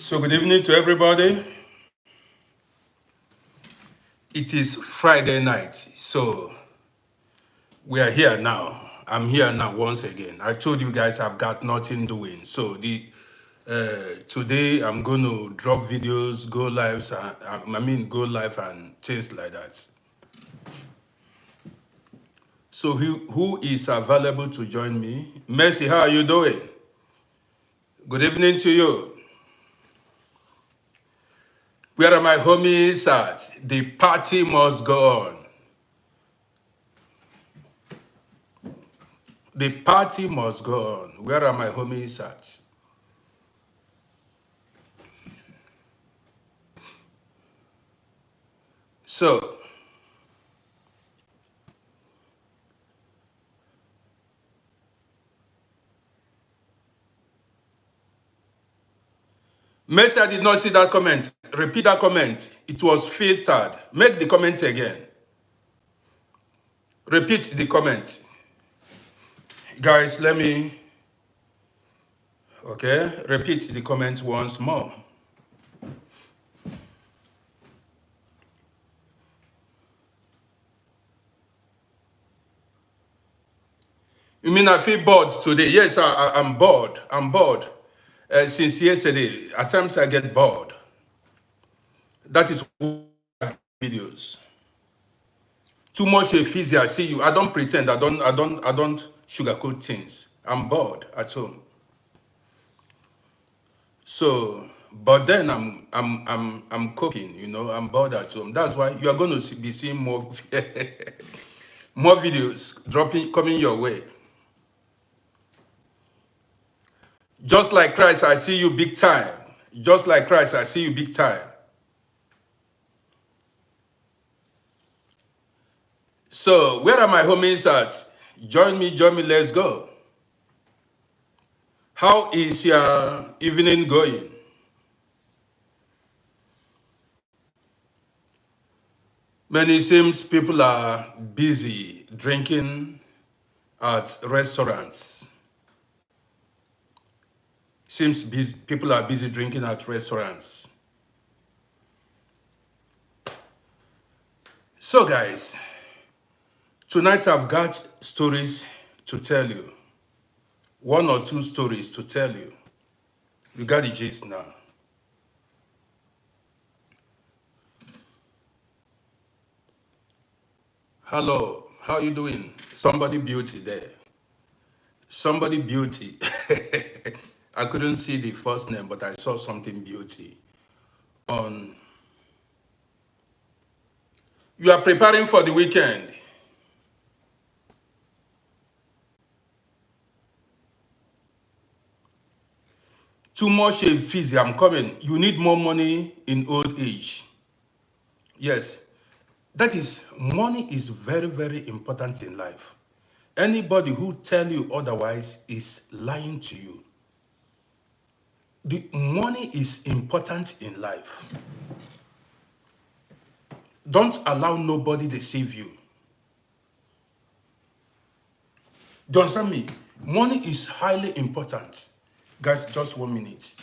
So good evening to everybody. It is Friday night, so we are here now. I'm here now once again. I told you guys I've got nothing doing. So today I'm going to drop videos, go lives, go live and things like that. So who is available to join me? Mercy, how are you doing? Good evening to you. Where are my homies at? The party must go on. The party must go on. Where are my homies at? So, Messi, I did not see that comment. Repeat that comment. It was filtered. Make the comment again. Repeat the comment. Guys, let me, okay, repeat the comment once more. You mean I feel bored today? Yes, I'm bored. I'm bored. Since yesterday, at times I get bored. That is why I do videos. Too much effigy, I see you. I don't pretend. I don't sugarcoat things. I'm bored at home. So, but then I'm cooking. You know, I'm bored at home. That's why you are going to be seeing more more videos coming your way. Just like Christ, I see you big time. Just like Christ, I see you big time. So, where are my homies at? Join me, let's go. How is your evening going? Many seems people are busy drinking at restaurants. Seems busy, people are busy drinking at restaurants. So guys, tonight I've got stories to tell you. One or two stories to tell you. You got the gist now. Hello, how you doing? Somebody beauty there. Somebody beauty. I couldn't see the first name, but I saw something beauty. On You are preparing for the weekend. Too much fees, I'm coming. You need more money in old age. Yes, that is, money is very, very important in life. Anybody who tell you otherwise is lying to you. The money is important in life. Don't allow nobody deceive you. Do you understand me? Money is highly important. Guys, just 1 minute.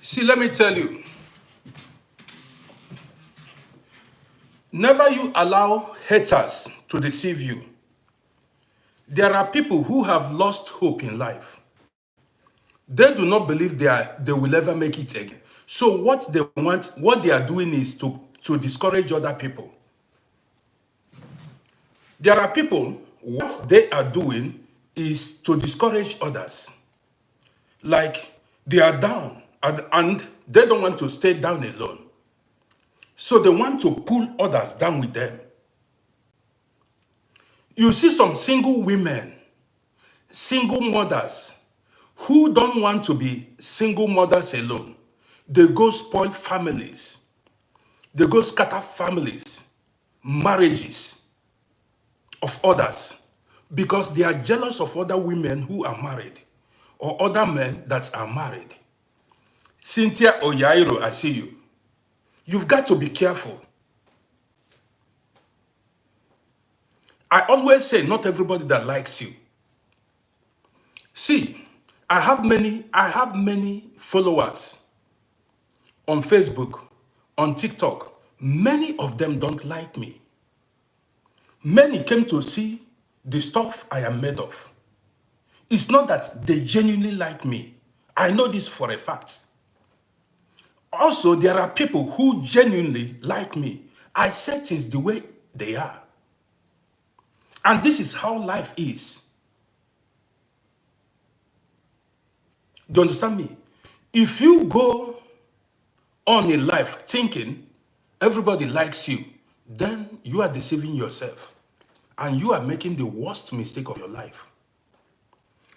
See, let me tell you. Never you allow haters to deceive you. There are people who have lost hope in life. They do not believe they will ever make it again. So what they are doing is to discourage other people. There are people, what they are doing is to discourage others. Like they are down and they don't want to stay down alone. So they want to pull others down with them. You see some single women, single mothers who don't want to be single mothers alone. They go spoil families. They go scatter families, marriages of others, because they are jealous of other women who are married or other men that are married. Cynthia Oyairo, I see you. You've got to be careful. I always say not everybody that likes you. See, I have many followers on Facebook, on TikTok. Many of them don't like me. Many came to see the stuff I am made of. It's not that they genuinely like me. I know this for a fact. Also, there are people who genuinely like me. I say things the way they are. And this is how life is. Do you understand me? If you go on in life thinking everybody likes you, then you are deceiving yourself. And you are making the worst mistake of your life.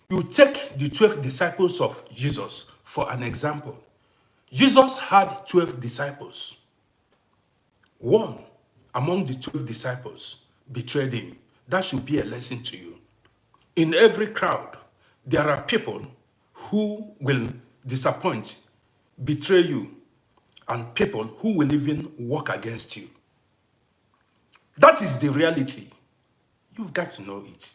You take the 12 disciples of Jesus for an example. Jesus had 12 disciples. One among the 12 disciples betrayed him. That should be a lesson to you. In every crowd, there are people who will disappoint, betray you, and people who will even work against you. That is the reality. You've got to know it.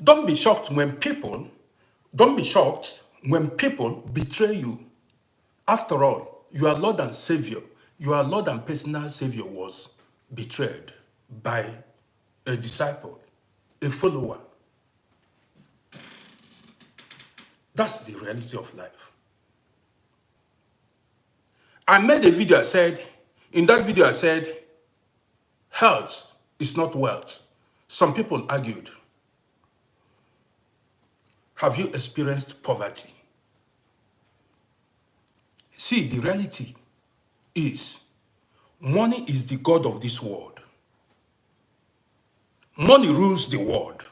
Don't be shocked when people betray you. After all, your Lord and Savior, your Lord and personal Savior was betrayed by a disciple, a follower. That's the reality of life. I made a video, in that video I said, health is not wealth. Some people argued. Have you experienced poverty? See, the reality is, money is the god of this world. Money rules the world.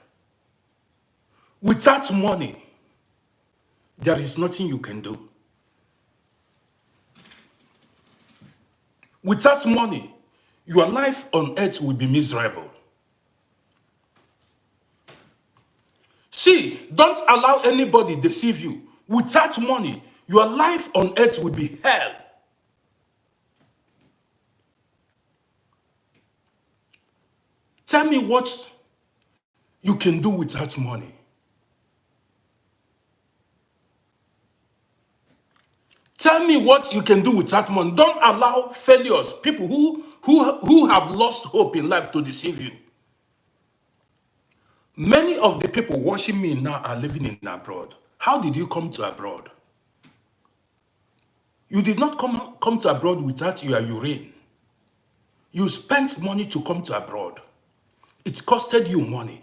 Without money, there is nothing you can do. Without money, your life on earth will be miserable. See, don't allow anybody deceive you. Without money, your life on earth will be hell. Tell me what you can do without money. Tell me what you can do without money. Don't allow failures, people who have lost hope in life, to deceive you. Many of the people watching me now are living in abroad. How did you come to abroad? You did not come to abroad without your urine. You spent money to come to abroad. It costed you money.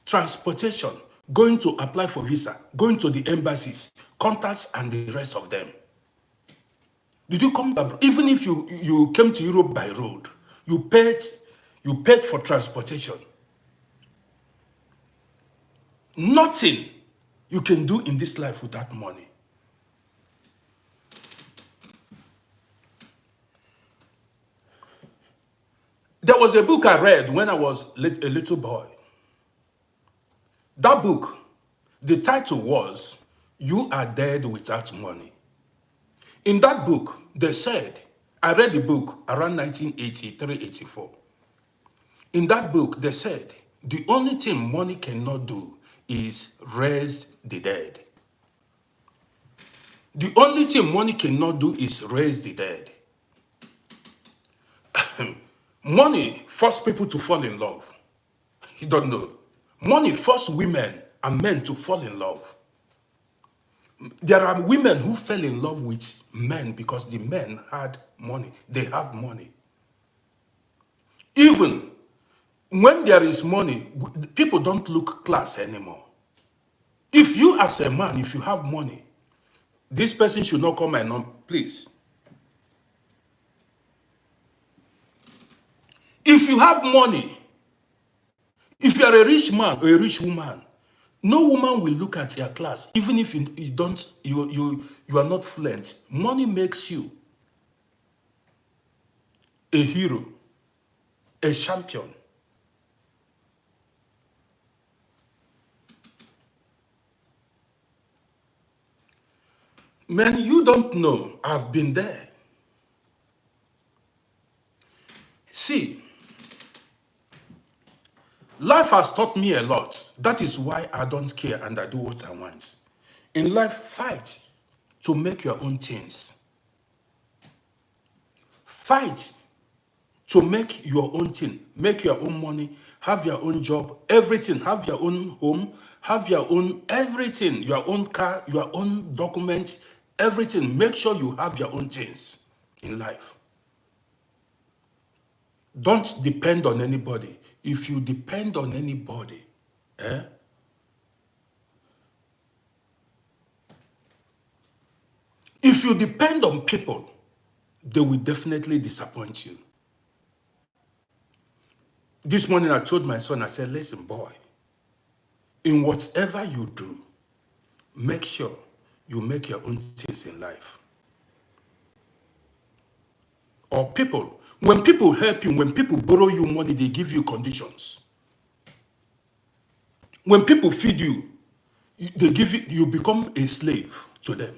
Transportation, going to apply for visa, going to the embassies, contacts, and the rest of them. Did you come to abroad? Even if you came to Europe by road, you paid for transportation. Nothing you can do in this life without money. There was a book I read when I was a little boy. That book, the title was, "You Are Dead Without Money." In that book, they said, I read the book around 1983-84. In that book, they said, the only thing money cannot do is raise the dead. The only thing money cannot do is raise the dead. Money forces people to fall in love. You don't know. Money forces women and men to fall in love. There are women who fell in love with men because the men had money. They have money. Even when there is money, people don't look class anymore. If you as a man, if you have money, this person should not call my number, please. If you have money, If you are a rich man or a rich woman, no woman will look at your class, even if you are not fluent. Money makes you a hero, a champion. Man, you don't know. I've been there. See, life has taught me a lot. That is why I don't care and I do what I want. In life, fight to make your own things. Fight to make your own thing, make your own money, have your own job, everything, have your own home, have your own everything, your own car, your own documents, everything. Make sure you have your own things in life. Don't depend on anybody. If you depend on anybody, if you depend on people, they will definitely disappoint you. This morning I told my son, I said, listen, boy, in whatever you do, make sure you make your own things in life. Or people, when people help you, when people borrow you money, they give you conditions. When people feed you, they give you become a slave to them.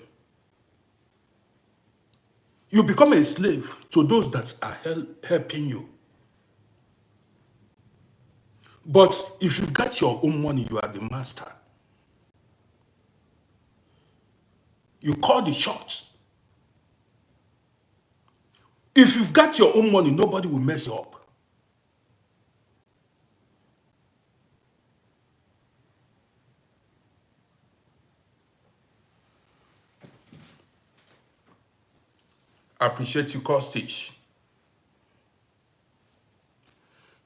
You become a slave to those that are helping you. But if you've got your own money, you are the master. You call the shots. If you've got your own money, nobody will mess you up. I appreciate you, Costage.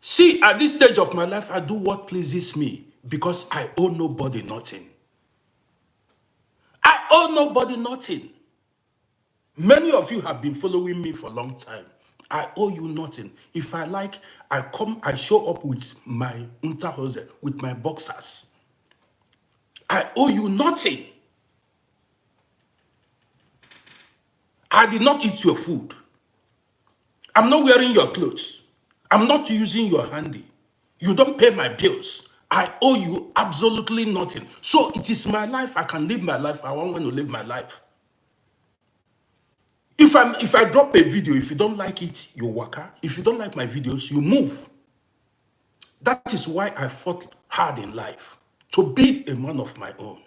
See, at this stage of my life, I do what pleases me because I owe nobody nothing. I owe nobody nothing. Many of you have been following me for a long time. I owe you nothing. If I like, I show up with my unterhose, with my boxers. I owe you nothing. I did not eat your food. I'm not wearing your clothes. I'm not using your handy. You don't pay my bills. I owe you absolutely nothing. So it is my life. I can live my life. I want to live my life. If I drop a video, if you don't like it, you waka. If you don't like my videos, you move. That is why I fought hard in life, to be a man of my own.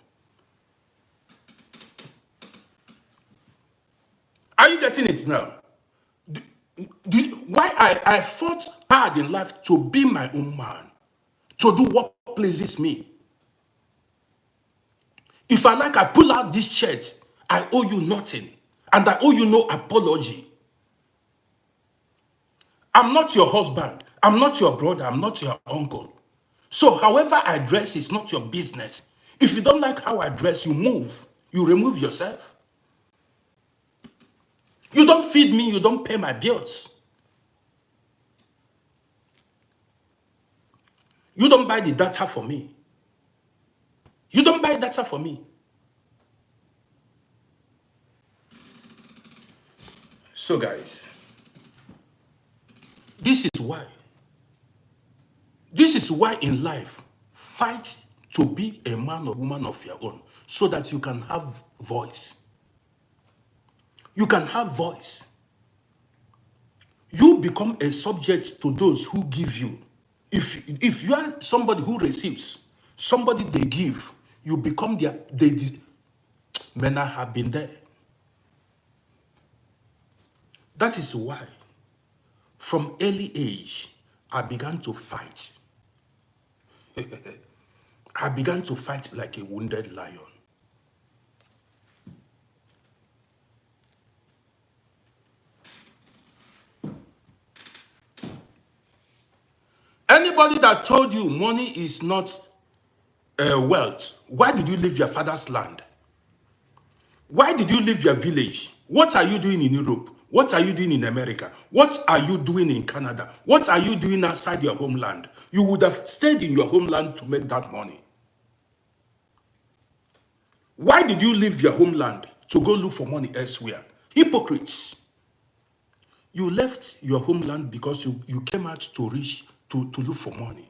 Are you getting it now? Why I fought hard in life to be my own man, to do what pleases me. If I like, I pull out this shirt, I owe you nothing. And I owe you no apology. I'm not your husband. I'm not your brother. I'm not your uncle. So however I dress is not your business. If you don't like how I dress, you move. You remove yourself. You don't feed me. You don't pay my bills. You don't buy the data for me. You don't buy data for me. So guys, this is why in life, fight to be a man or woman of your own so that you can have voice. You can have voice. You become a subject to those who give you. If you are somebody who receives, somebody they give, you become men have been there. That is why, from early age, I began to fight. I began to fight like a wounded lion. Anybody that told you money is not wealth, why did you leave your father's land? Why did you leave your village? What are you doing in Europe? What are you doing in America? What are you doing in Canada? What are you doing outside your homeland? You would have stayed in your homeland to make that money. Why did you leave your homeland to go look for money elsewhere? Hypocrites. You left your homeland because you came out to look for money.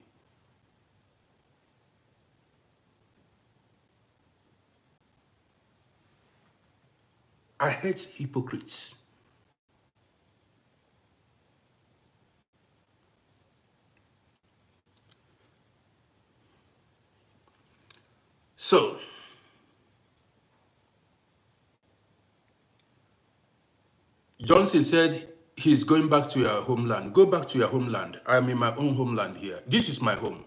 I hate hypocrites. So, Johnson said he's going back to your homeland. Go back to your homeland. I'm in my own homeland here. This is my home.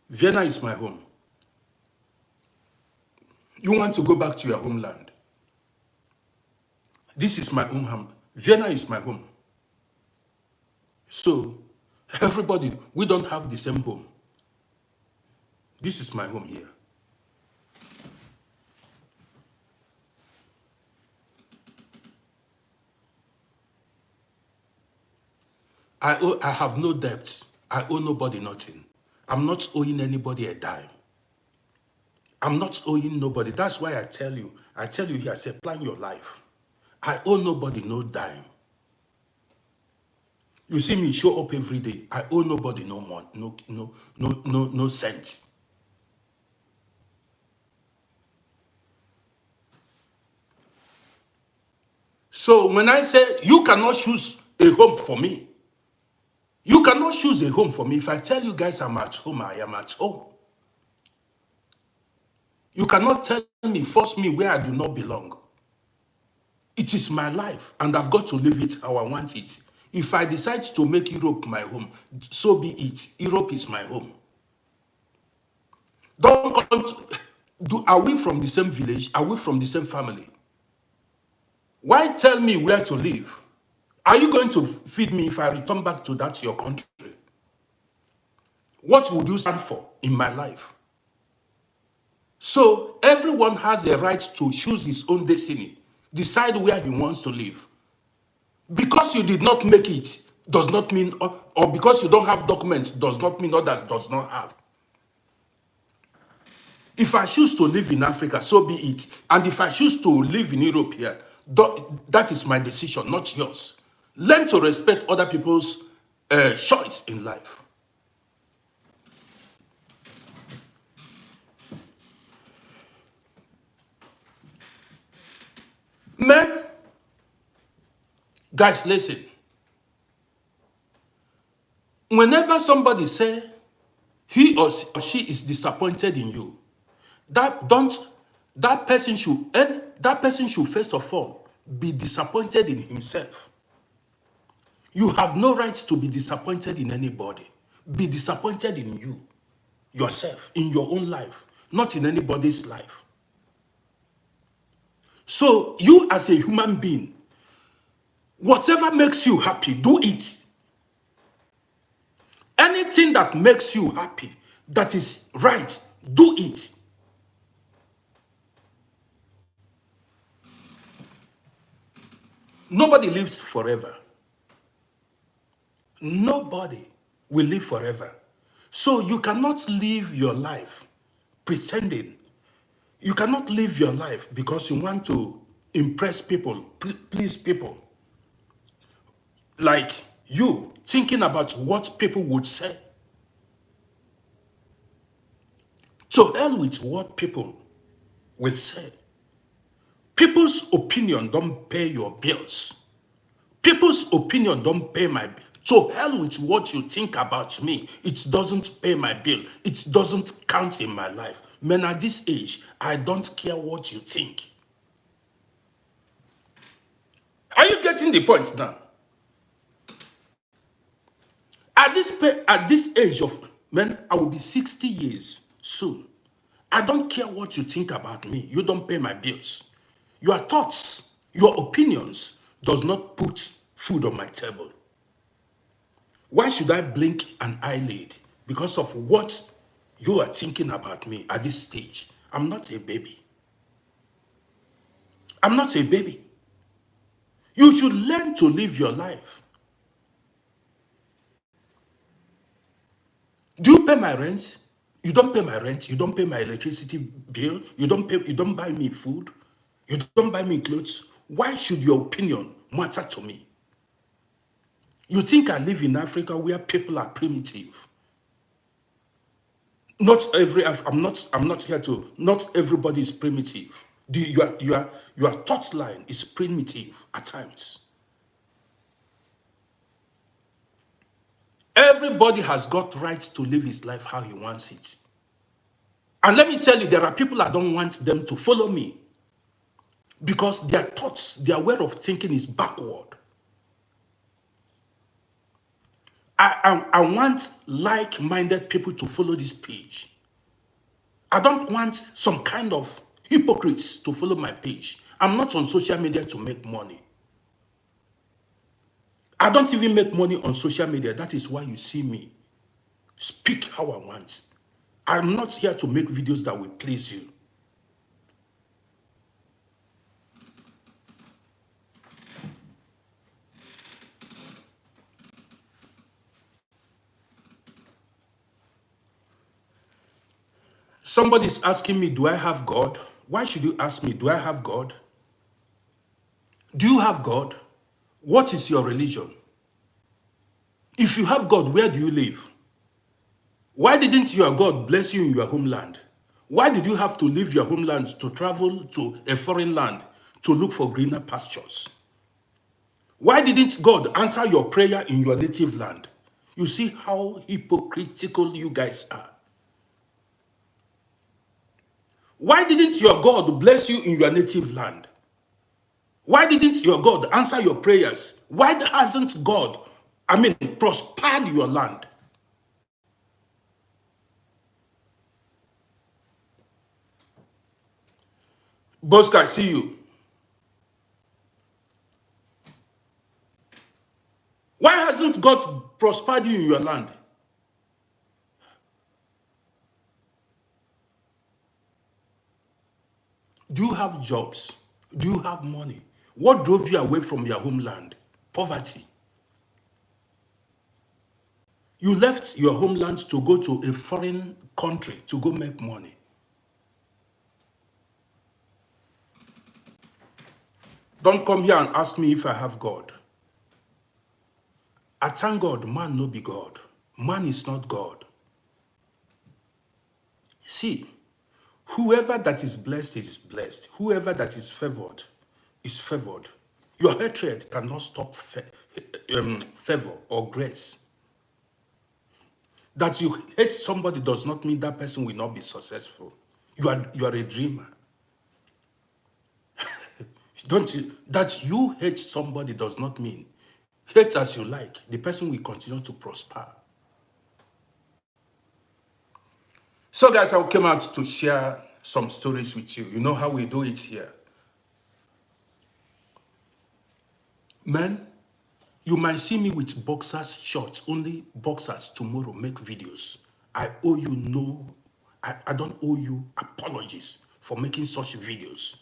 Vienna is my home. You want to go back to your homeland. This is my own home. Vienna is my home. So, everybody, we don't have the same home. This is my home here. I have no debt. I owe nobody nothing. I'm not owing anybody a dime. I'm not owing nobody. That's why I tell you here, I say, plan your life. I owe nobody no dime. You see me show up every day. I owe nobody no more, no cent. So when I say you cannot choose a home for me, you cannot choose a home for me. If I tell you guys I'm at home, I am at home. You cannot tell me, force me where I do not belong. It is my life, and I've got to live it how I want it. If I decide to make Europe my home, so be it. Europe is my home. Don't come to, are we from the same village? Are we from the same family? Why tell me where to live? Are you going to feed me if I return back to that your country? What would you stand for in my life? So everyone has a right to choose his own destiny, decide where he wants to live. Because you did not make it does not mean, or because you don't have documents does not mean others does not have. If I choose to live in Africa, so be it. And if I choose to live in Europe here, that is my decision, not yours. Learn to respect other people's choice in life. Men, guys, listen. Whenever somebody say he or she is disappointed in you, that person should first of all be disappointed in himself. You have no right to be disappointed in anybody. Be disappointed in you, yourself, in your own life, not in anybody's life. So you as a human being, whatever makes you happy, do it. Anything that makes you happy, that is right, do it. Nobody lives forever. Nobody will live forever. So you cannot live your life pretending. You cannot live your life because you want to impress people, please people. Like you thinking about what people would say. To hell with what people will say. People's opinion don't pay your bills. People's opinion don't pay my bill. To hell with what you think about me. It doesn't pay my bill. It doesn't count in my life. Man, at this age, I don't care what you think. Are you getting the point now? At this age of, man, I will be 60 years soon. I don't care what you think about me. You don't pay my bills. Your thoughts, your opinions does not put food on my table. Why should I blink an eyelid because of what you are thinking about me at this stage? I'm not a baby. I'm not a baby. You should learn to live your life. Do you pay my rent? You don't pay my rent. You don't pay my electricity bill. You don't buy me food. You don't buy me clothes. Why should your opinion matter to me? You think I live in Africa where people are primitive? I'm not here to, not everybody is primitive. Your thought line is primitive at times. Everybody has got rights to live his life how he wants it. And let me tell you, there are people I don't want them to follow me because their thoughts, their way of thinking is backward. I want like-minded people to follow this page. I don't want some kind of hypocrites to follow my page. I'm not on social media to make money. I don't even make money on social media. That is why you see me speak how I want. I'm not here to make videos that will please you. Somebody's asking me, do I have God? Why should you ask me, do I have God? Do you have God? What is your religion? If you have God, where do you live? Why didn't your God bless you in your homeland? Why did you have to leave your homeland to travel to a foreign land to look for greener pastures? Why didn't God answer your prayer in your native land? You see how hypocritical you guys are. Why didn't your God bless you in your native land? Why didn't your God answer your prayers? Why hasn't God, prospered your land? Bosca, see you. Why hasn't God prospered you in your land? Do you have jobs? Do you have money? What drove you away from your homeland? Poverty. You left your homeland to go to a foreign country to go make money. Don't come here and ask me if I have God. I thank God, man no be God. Man is not God. See, whoever that is blessed is blessed. Whoever that is favored is favored. Your hatred cannot stop favor or grace. That you hate somebody does not mean that person will not be successful. You are a dreamer. Don't you? That you hate somebody does not mean hate as you like. The person will continue to prosper. So guys, I came out to share some stories with you. You know how we do it here. Man, you might see me with boxers shorts, only boxers tomorrow make videos. I owe you I don't owe you apologies for making such videos.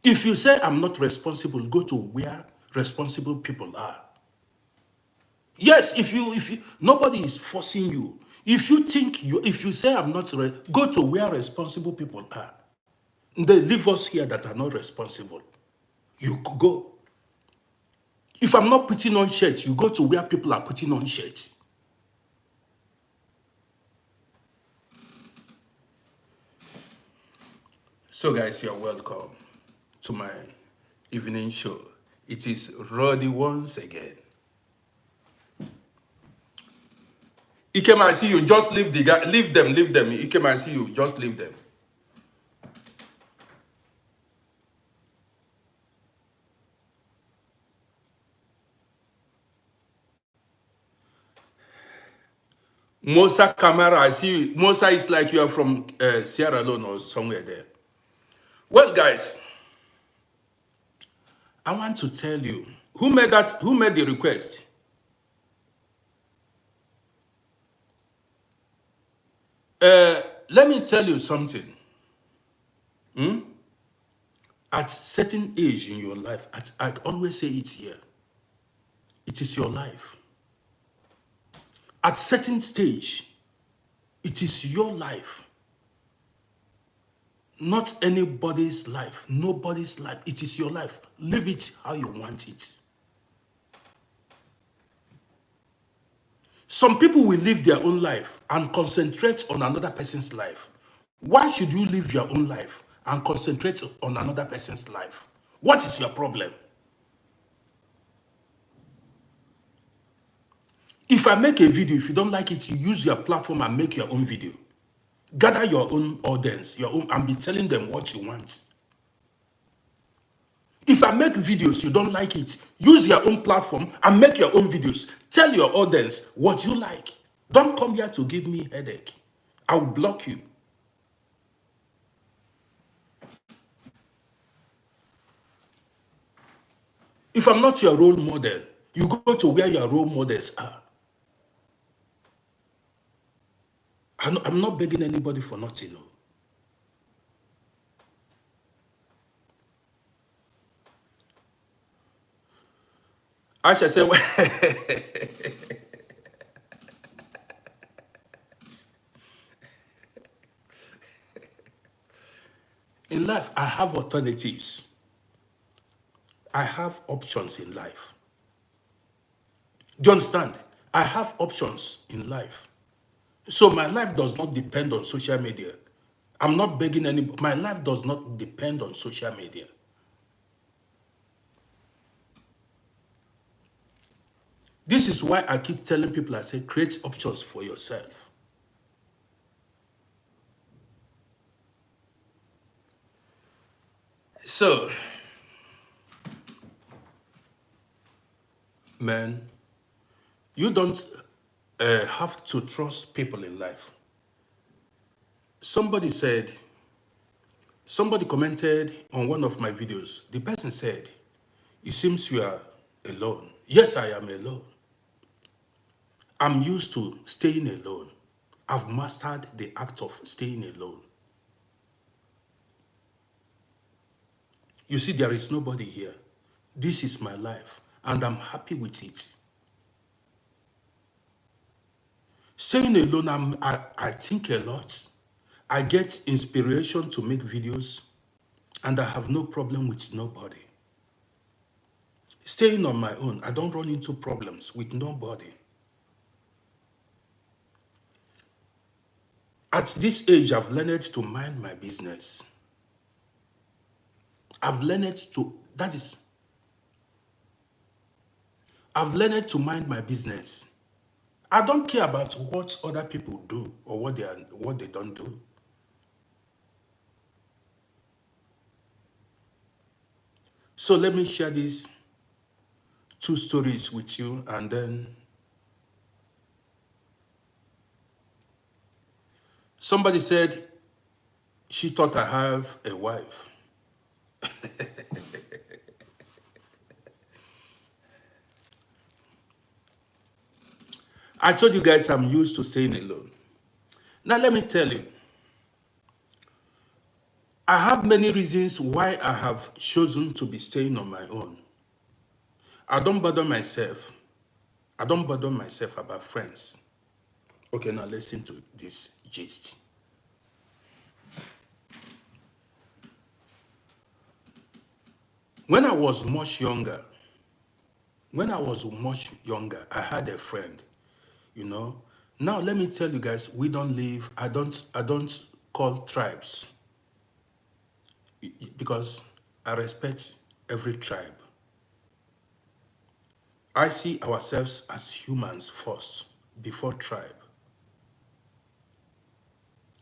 If you say I'm not responsible, go to where responsible people are. Yes, if you nobody is forcing you. If you say I'm not go to where responsible people are. They leave us here that are not responsible. You could go. If I'm not putting on shirts, you go to where people are putting on shirts. So guys, you're welcome to my evening show. It is Roddy once again. Ikem, I see you. Just leave the guy. Leave them. Ikem, I see you. Just leave them. Mosa Kamara, I see you. Mosa is like you are from Sierra Leone or somewhere there. Well, guys, I want to tell you who made that. Who made the request? Let me tell you something. At certain age in your life, I always say it here, it is your life. At certain stage, it is your life. Not anybody's life, nobody's life. It is your life. Live it how you want it. Some people will live their own life and concentrate on another person's life. Why should you live your own life and concentrate on another person's life? What is your problem? If I make a video, if you don't like it, you use your platform and make your own video. Gather your own audience, your own, and be telling them what you want. If I make videos, you don't like it, use your own platform and make your own videos. Tell your audience what you like. Don't come here to give me headache. I will block you. If I'm not your role model, you go to where your role models are. I'm not begging anybody for nothing. No. I shall say, in life, I have alternatives. I have options in life. Do you understand? I have options in life. So my life does not depend on social media. I'm not begging anybody. My life does not depend on social media. This is why I keep telling people, I say, create options for yourself. So, man, you don't have to trust people in life. Somebody commented on one of my videos. The person said, it seems you are alone. Yes, I am alone. I'm used to staying alone. I've mastered the act of staying alone. You see, there is nobody here. This is my life, and I'm happy with it. Staying alone, I think a lot. I get inspiration to make videos, and I have no problem with nobody. Staying on my own, I don't run into problems with nobody. At this age, I've learned to mind my business. I've learned to mind my business. I don't care about what other people do or what they don't do. So let me share these two stories with you, and then somebody said she thought I have a wife. I told you guys I'm used to staying alone. Now let me tell you, I have many reasons why I have chosen to be staying on my own. I don't bother myself. I don't bother myself about friends. Okay, now listen to this gist. When I was much younger, I had a friend, you know. Now let me tell you guys, we don't live, I don't call tribes because I respect every tribe. I see ourselves as humans first, before tribe.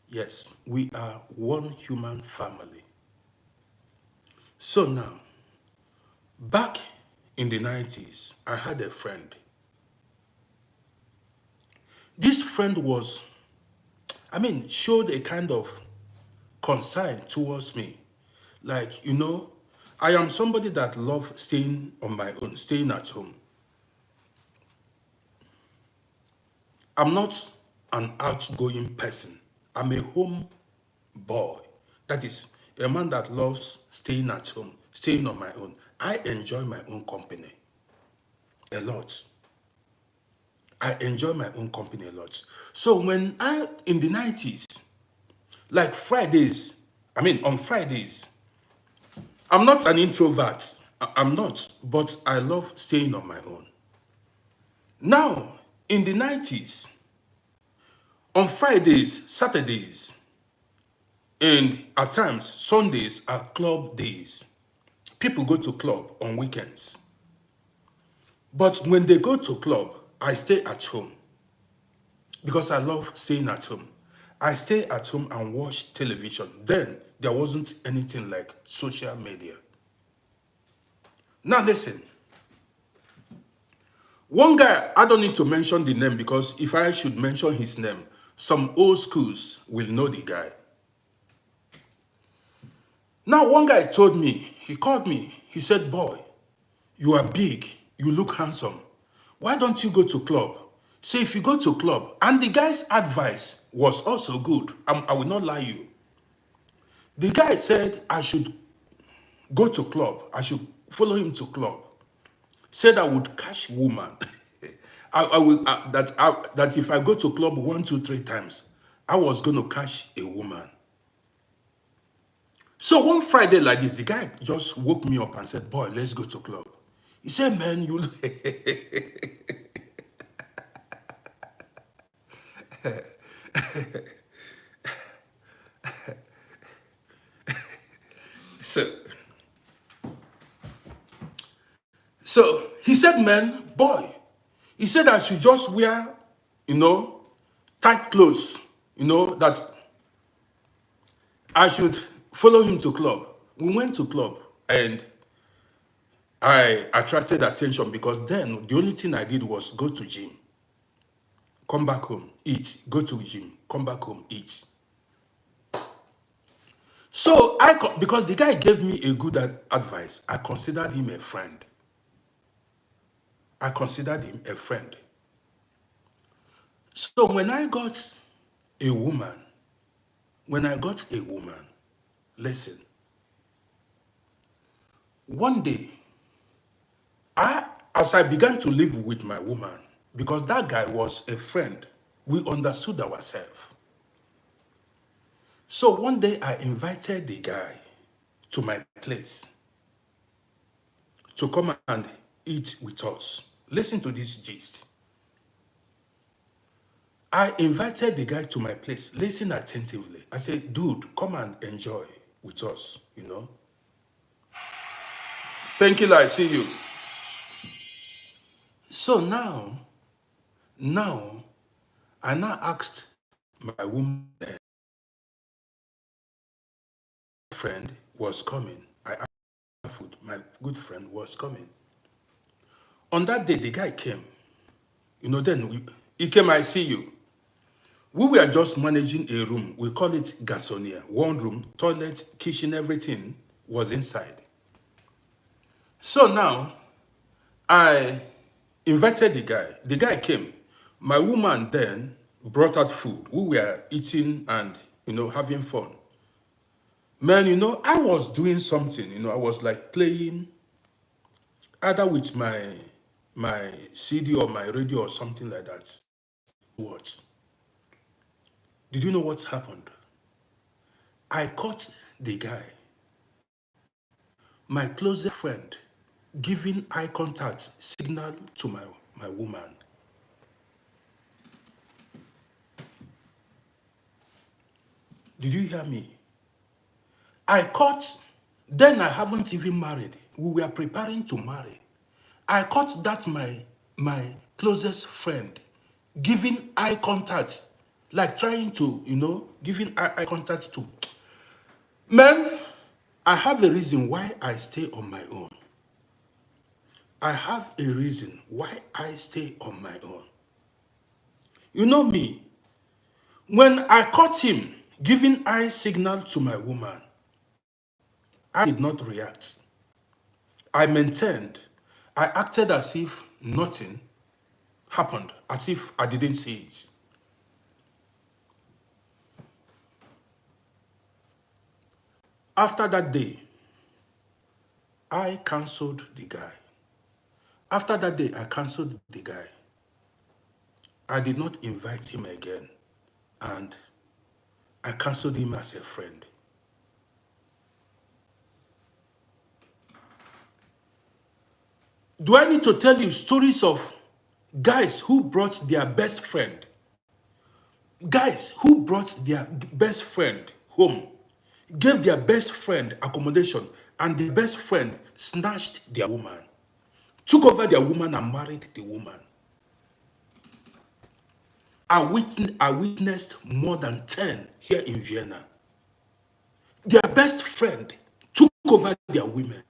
Yes, we are one human family. So now, back in the 90s, I had a friend. This friend showed a kind of concern towards me. Like, you know, I am somebody that loves staying on my own, staying at home. I'm not an outgoing person. I'm a home boy. That is, a man that loves staying at home, staying on my own. I enjoy my own company a lot. I enjoy my own company a lot. So when in the 90s, like Fridays, on Fridays, I'm not an introvert. I'm not, but I love staying on my own. Now, in the 90s, on Fridays, Saturdays, and at times Sundays are club days. People go to club on weekends. But when they go to club, I stay at home because I love staying at home. I stay at home and watch television. Then there wasn't anything like social media. Now listen, one guy, I don't need to mention the name because if I should mention his name, some old schools will know the guy. Now one guy told me, he called me, he said, boy, you are big, you look handsome. Why don't you go to club? So if you go to club, and the guy's advice was also good. I will not lie you. The guy said I should go to club. I should follow him to club. Said I would catch woman. I will that if I go to club 1, 2, 3 times, I was going to catch a woman. So one Friday like this, the guy just woke me up and said, boy, let's go to club. He said, man, you... So he said, man, boy, he said I should just wear, tight clothes, that I should follow him to club. We went to club and I attracted attention because then the only thing I did was go to gym, come back home, eat, go to gym, come back home, eat. So because the guy gave me a good advice, I considered him a friend. I considered him a friend. So when I got a woman, listen, one day, as I began to live with my woman, because that guy was a friend, we understood ourselves. So one day I invited the guy to my place to come and eat with us. Listen to this gist. I invited the guy to my place. Listen attentively. I said, dude, come and enjoy with us, Thank you, I see you. So now, I now asked my woman friend was coming. I asked her food. My good friend was coming. On that day, the guy came. Then he came, I see you. We were just managing a room. We call it garçonnière. One room, toilet, kitchen, everything was inside. So now, I invited the guy. The guy came. My woman then brought out food. We were eating and, having fun. Man, I was doing something. I was like playing either with my CD or my radio or something like that. What? Did you know what happened? I caught the guy, my closest friend, giving eye contact signal to my woman. Did you hear me? Then I haven't even married. We were preparing to marry. I caught that my closest friend giving eye contact, like trying to, giving eye contact to. Man, I have a reason why I stay on my own. I have a reason why I stay on my own. You know me, when I caught him giving eye signal to my woman, I did not react. I maintained. I acted as if nothing happened, as if I didn't see it. After that day, I cancelled the guy. After that day, I cancelled the guy. I did not invite him again. And I cancelled him as a friend. Do I need to tell you stories of guys who brought their best friend? Guys who brought their best friend home, gave their best friend accommodation, and the best friend snatched their woman, took over their woman and married the woman. I witnessed more than 10 here in Vienna. Their best friend took over their women.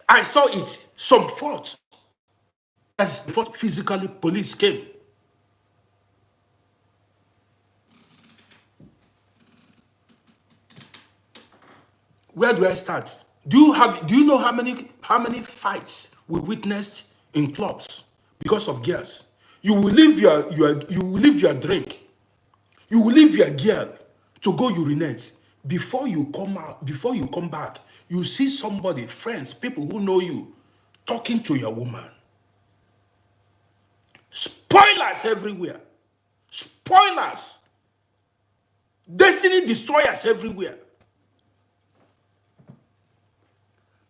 I saw it. Some fought. That's before physically police came. Where do I start? Do you know how many fights we witnessed in clubs because of girls? You will leave your drink. You will leave your girl to go urinate. Before you come back, you see somebody, friends, people who know you, talking to your woman. Spoilers everywhere. Spoilers. Destiny destroyers everywhere.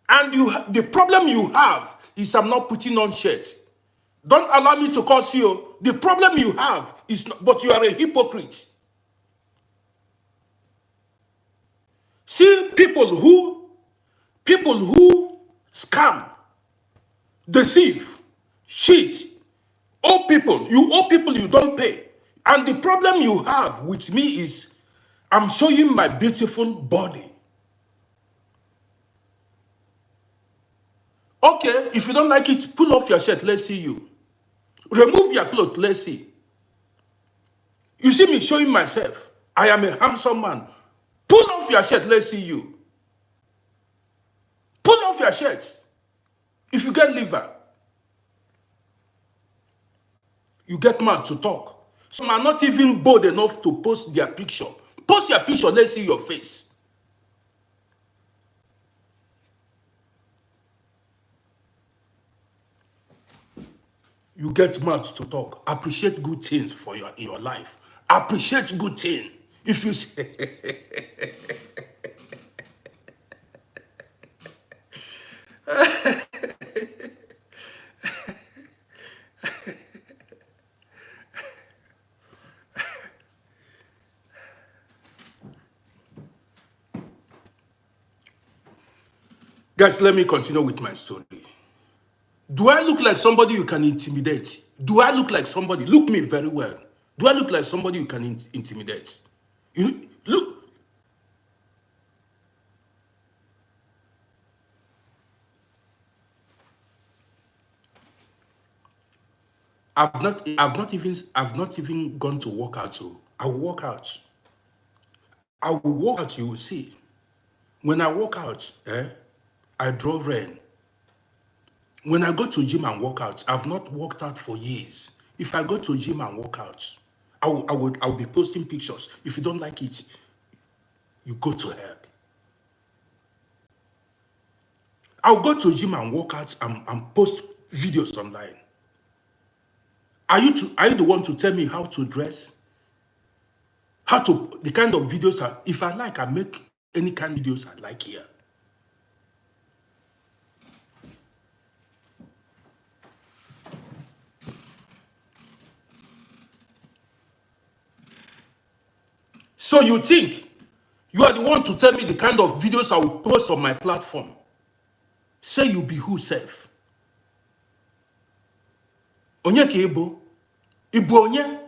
And the problem you have is I'm not putting on shirts. Don't allow me to curse you. The problem you have is not, but you are a hypocrite. See people who scam, deceive, cheat, owe people. You owe people you don't pay. And the problem you have with me is I'm showing my beautiful body. Okay, if you don't like it, pull off your shirt, let's see you. Remove your clothes, let's see. You see me showing myself. I am a handsome man. Pull off your shirt, let's see you. Pull off your shirt. If you get liver, you get mad to talk. Some are not even bold enough to post their picture. Post your picture, let's see your face. You get mad to talk. Appreciate good things in your life. Appreciate good things. If you say guys, let me continue with my story. Do I look like somebody you can intimidate? Do I look like somebody? Look me very well. Do I look like somebody you can intimidate? You look. I've not even gone to work out. So I will walk out. I will walk out. You will see. When I walk out, I draw rain. When I go to gym and work out, I've not worked out for years. If I go to gym and work out, I will be posting pictures. If you don't like it, you go to hell. I'll go to gym and work out and post videos online. Are you the one to tell me how to dress? The kind of videos if I like, I make any kind of videos I like here. So you think you are the one to tell me the kind of videos I will post on my platform? Say you be who self? Onye ka ibu? Ibu onye?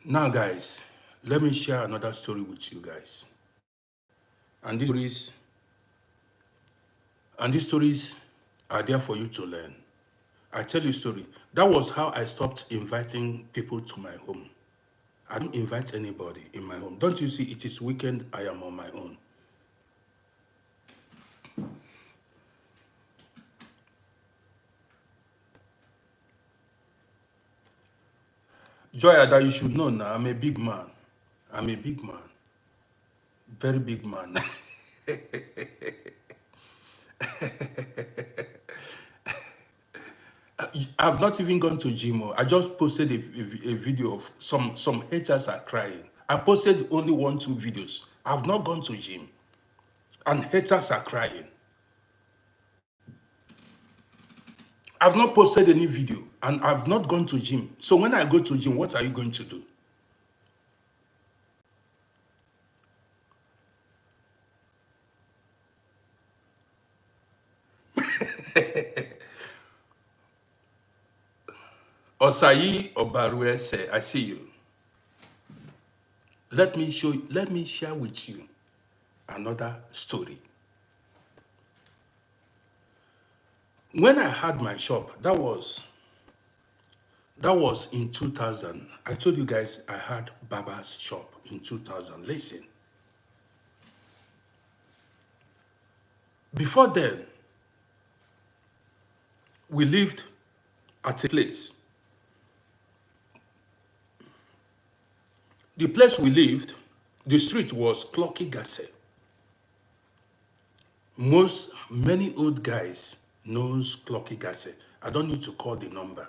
Now, guys, let me share another story with you guys. And these stories are there for you to learn. I tell you a story. That was how I stopped inviting people to my home. I don't invite anybody in my home. Don't you see, it is weekend, I am on my own. Joy, that you should know now, I'm a big man. I'm a big man. Very big man. I've not even gone to gym. I just posted a video of some haters are crying. I posted only 1-2 videos. I've not gone to gym. And haters are crying. I've not posted any video and I've not gone to gym. So when I go to gym, what are you going to do? Osayi Obaruese, I see you. Let me share with you another story. When I had my shop, that was in 2000. I told you guys I had Baba's shop in 2000. Listen. Before then, we lived at a place. The place we lived, the street was Clocky Gasse. Many old guys knows Clocky Gasse. I don't need to call the number.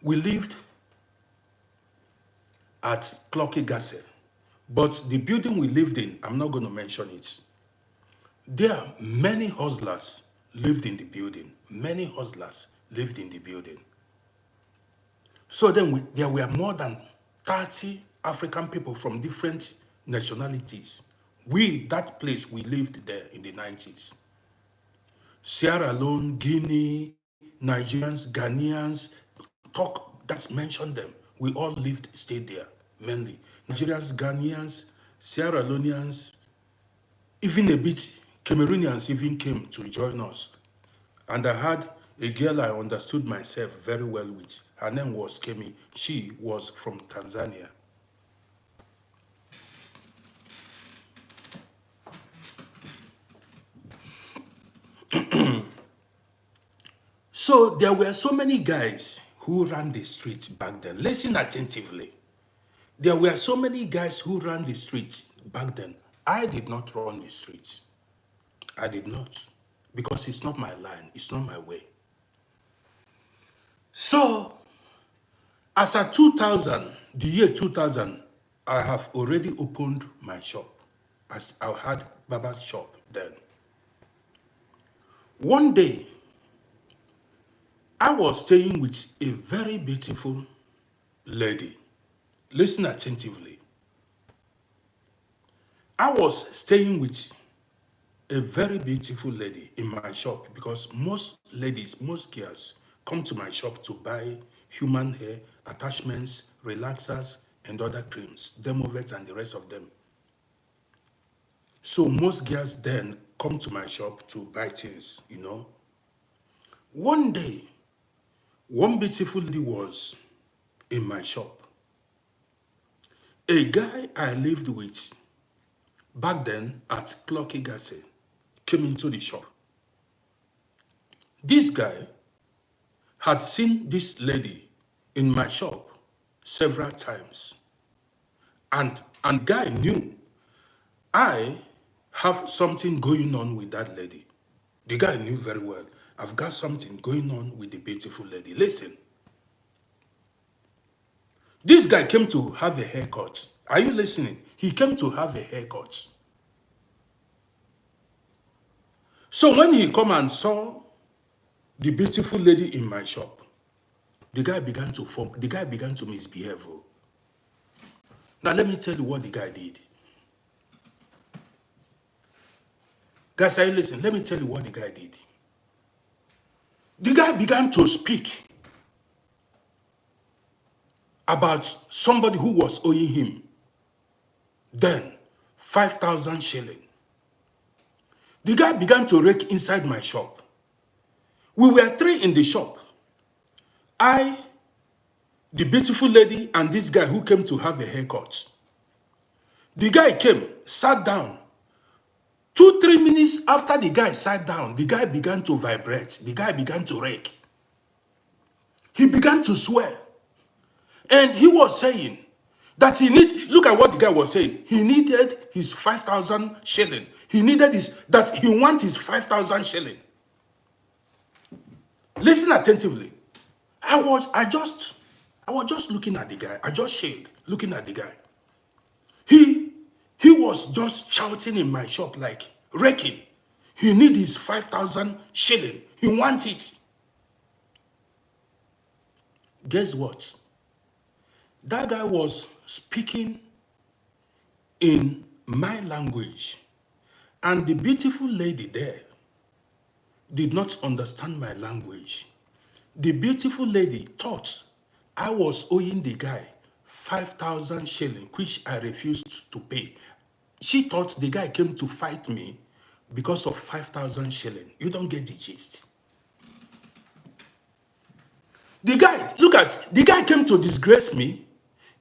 We lived at Clocky Gasse, but the building we lived in, I'm not going to mention it. There, many hustlers lived in the building. Many hustlers lived in the building. So then there were more than 30 African people from different nationalities. That place, we lived there in the 90s. Sierra Leone, Guinea, Nigerians, Ghanaians, that's mentioned them. We all stayed there, mainly. Nigerians, Ghanaians, Sierra Leoneans, even a bit Cameroonians even came to join us. And I had a girl I understood myself very well with. Her name was Kemi. She was from Tanzania. So there were so many guys who ran the streets back then. Listen attentively. There were so many guys who ran the streets back then. I did not run the streets. I did not. Because it's not my line. It's not my way. So, as at 2000, the year 2000, I have already opened my shop. As I had Baba's shop then. One day, I was staying with a very beautiful lady. Listen attentively. I was staying with a very beautiful lady in my shop because most ladies, most girls come to my shop to buy human hair, attachments, relaxers, and other creams, Demovets and the rest of them. So most girls then come to my shop to buy things, you know. One day, one beautiful lady was in my shop. A guy I lived with back then at Clocky Gasse came into the shop. This guy had seen this lady in my shop several times. And guy knew I have something going on with that lady. The guy knew very well. I've got something going on with the beautiful lady. Listen. This guy came to have a haircut. Are you listening? He came to have a haircut. So when he come and saw the beautiful lady in my shop, the guy began to misbehave. Now let me tell you what the guy did. Guys, are you listening? Let me tell you what the guy did. The guy began to speak about somebody who was owing him then 5,000 shilling. The guy began to rake inside my shop. We were three in the shop. I, the beautiful lady, and this guy who came to have a haircut. The guy came, sat down. 2-3 minutes after the guy sat down, the guy began to vibrate. The guy began to rake. He began to swear. And he was saying that look at what the guy was saying. He needed his 5,000 shilling. He needed that he wants his 5,000 shilling. Listen attentively. I was just looking at the guy. I just shaded looking at the guy. He was just shouting in my shop like, raking. He need his 5,000 shilling. He wants it. Guess what? That guy was speaking in my language. And the beautiful lady there did not understand my language. The beautiful lady thought I was owing the guy 5,000 shilling, which I refused to pay. She thought the guy came to fight me because of 5,000 shilling. You don't get the gist. The guy came to disgrace me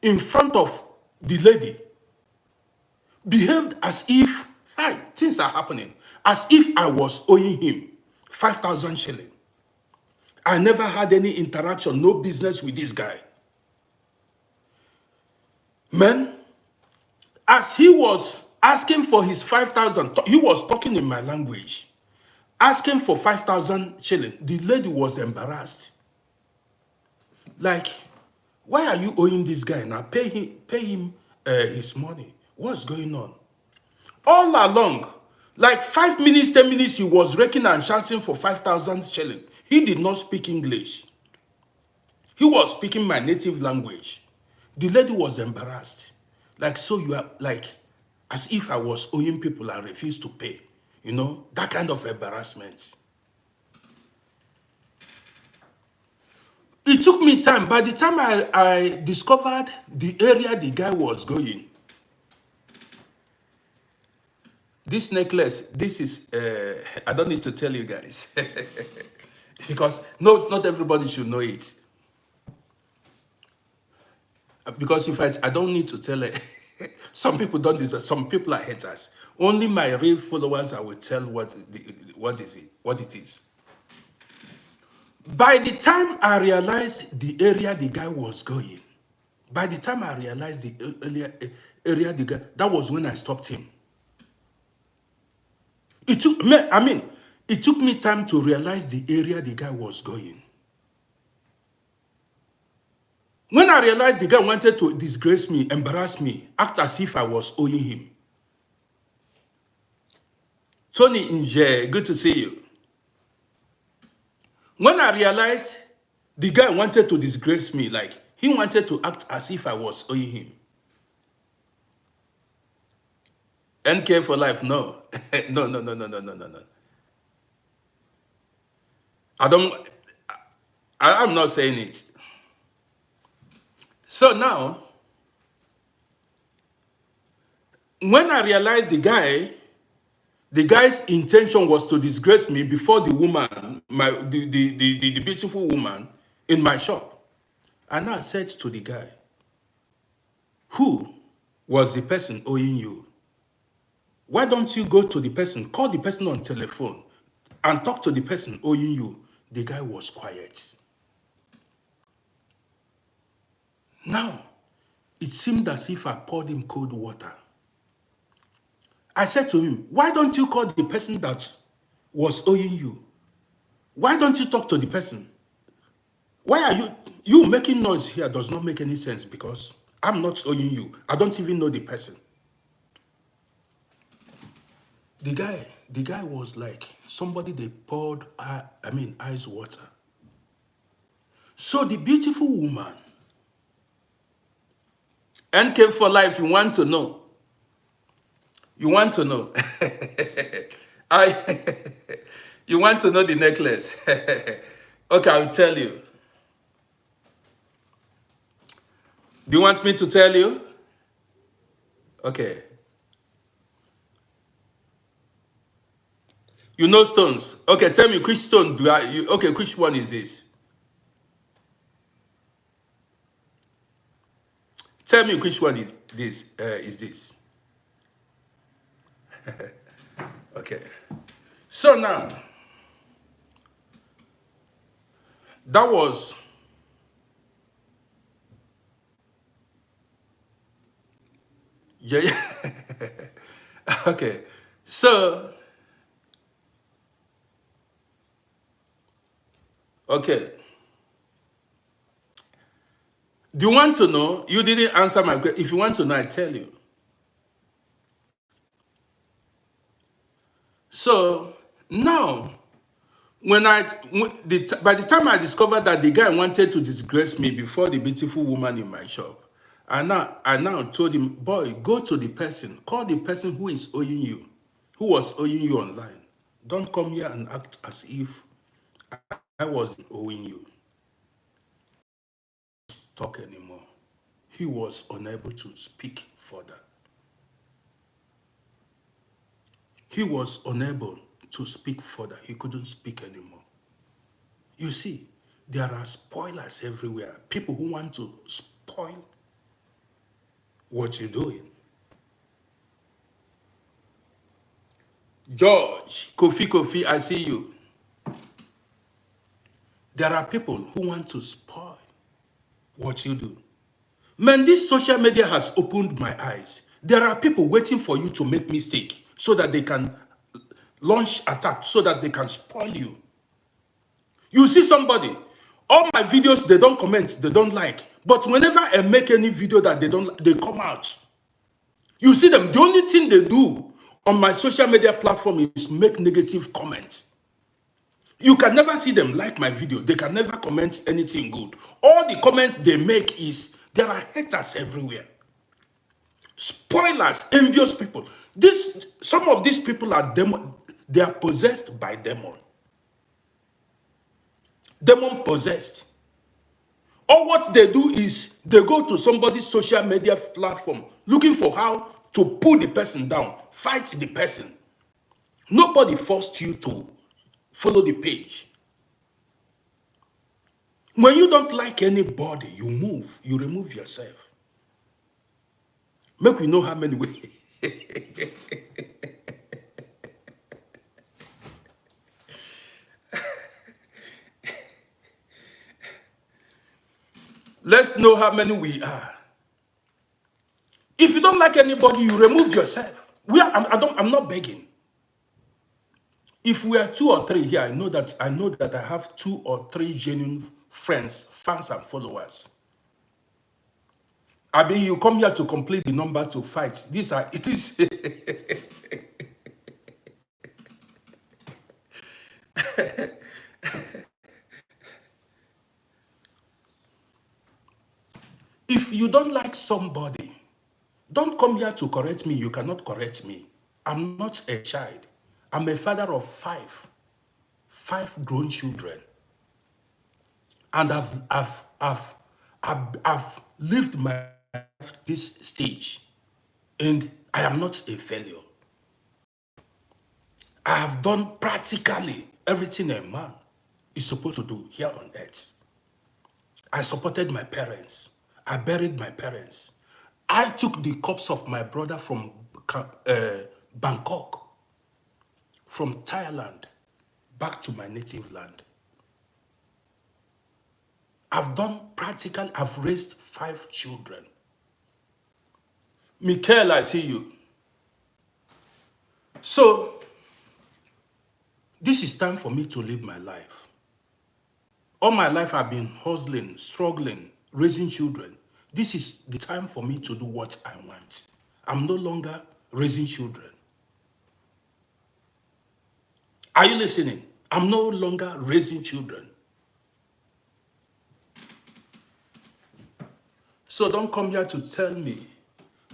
in front of the lady. Behaved as if, things are happening, as if I was owing him 5,000 shilling. I never had any interaction, no business with this guy. Man, as he was asking for his 5,000, he was talking in my language, asking for 5,000 shilling. The lady was embarrassed. Like, why are you owing this guy now? Pay him his money. What's going on? All along, like 5 minutes, 10 minutes, he was raking and shouting for 5,000 shilling. He did not speak English. He was speaking my native language. The lady was embarrassed. Like, so you are like, as if I was owing people and refused to pay. You know, that kind of embarrassment. It took me time. By the time I discovered the area the guy was going, this necklace, this is, I don't need to tell you guys. Because not everybody should know it. Because if I don't need to tell it, some people don't deserve, some people are haters. Only my real followers I will tell what it is. By the time I realized the area the guy was going, that was when I stopped him. It took me time to realize the area the guy was going. When I realized the guy wanted to disgrace me, embarrass me, act as if I was owing him. Tony Inje, good to see you. When I realized the guy wanted to disgrace me, like he wanted to act as if I was owing him. NK for life, no. No. I'm not saying it. So now, when I realized the guy's intention was to disgrace me before the woman, the beautiful woman in my shop. And I said to the guy, who was the person owing you? Why don't you go to the person, call the person on telephone and talk to the person owing you? The guy was quiet. Now, it seemed as if I poured him cold water. I said to him, why don't you call the person that was owing you? Why don't you talk to the person? Why are you making noise here does not make any sense because I'm not owing you. I don't even know the person. The guy was like somebody they poured, ice water. So the beautiful woman, NK for life, you want to know. You want to know. You want to know the necklace. Okay, I'll tell you. Do you want me to tell you? Okay. You know stones. Okay, tell me which stone do okay, which one is this? Tell me which one is this? Okay. So now, that was, yeah, yeah. Okay. So, okay. Do you want to know? You didn't answer my question. If you want to know, I tell you. So now, by the time I discovered that the guy wanted to disgrace me before the beautiful woman in my shop, I now told him, boy, go to the person, call the person who is owing you, who was owing you online. Don't come here and act as if I wasn't owing you. Talk anymore. He was unable to speak further. He was unable to speak further. He couldn't speak anymore. You see, there are spoilers everywhere. People who want to spoil what you're doing. George, Kofi, I see you. There are people who want to spoil what you do. Man, this social media has opened my eyes. There are people waiting for you to make mistake so that they can launch attack, so that they can spoil you. You see somebody, all my videos, they don't comment, they don't like. But whenever I make any video that they don't like, they come out. You see them, the only thing they do on my social media platform is make negative comments. You can never see them like my video. They can never comment anything good. All the comments they make is, there are haters everywhere. Spoilers, envious people. Some of these people are demon. They are possessed by demon. Demon possessed. All what they do is they go to somebody's social media platform looking for how to pull the person down, fight the person. Nobody forced you to follow the page. When you don't like anybody, you move, you remove yourself. Make we know how many ways. Let's know how many we are. If you don't like anybody, you remove yourself. I'm not begging. If we are 2 or 3 here, I know that I have 2 or 3 genuine friends, fans, and followers. I mean, you come here to complete the number to fight. It is. If you don't like somebody, don't come here to correct me. You cannot correct me. I'm not a child. I'm a father of 5 grown children. And I've lived my life this stage. And I am not a failure. I have done practically everything a man is supposed to do here on earth. I supported my parents. I buried my parents. I took the corpse of my brother from Bangkok, from Thailand, back to my native land. I've raised 5 children. Michael, I see you. So, this is time for me to live my life. All my life I've been hustling, struggling, raising children. This is the time for me to do what I want. I'm no longer raising children. Are you listening? I'm no longer raising children. So don't come here to tell me.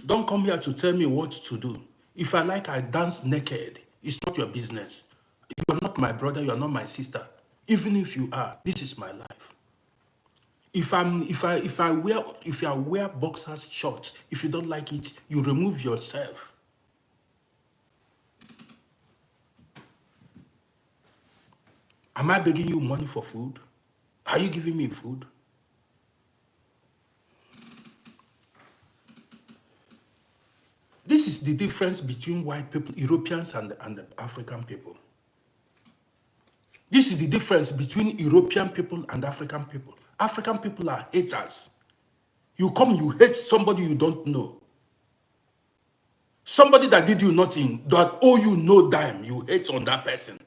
Don't come here to tell me what to do. If I like, I dance naked. It's not your business. You are not my brother. You are not my sister. Even if you are, this is my life. If I wear boxers shorts, if you don't like it, you remove yourself. Am I begging you money for food? Are you giving me food? This is the difference between white people, Europeans, and the African people. This is the difference between European people and African people. African people are haters. You come, you hate somebody you don't know. Somebody that did you nothing, that owe you no dime, you hate on that person.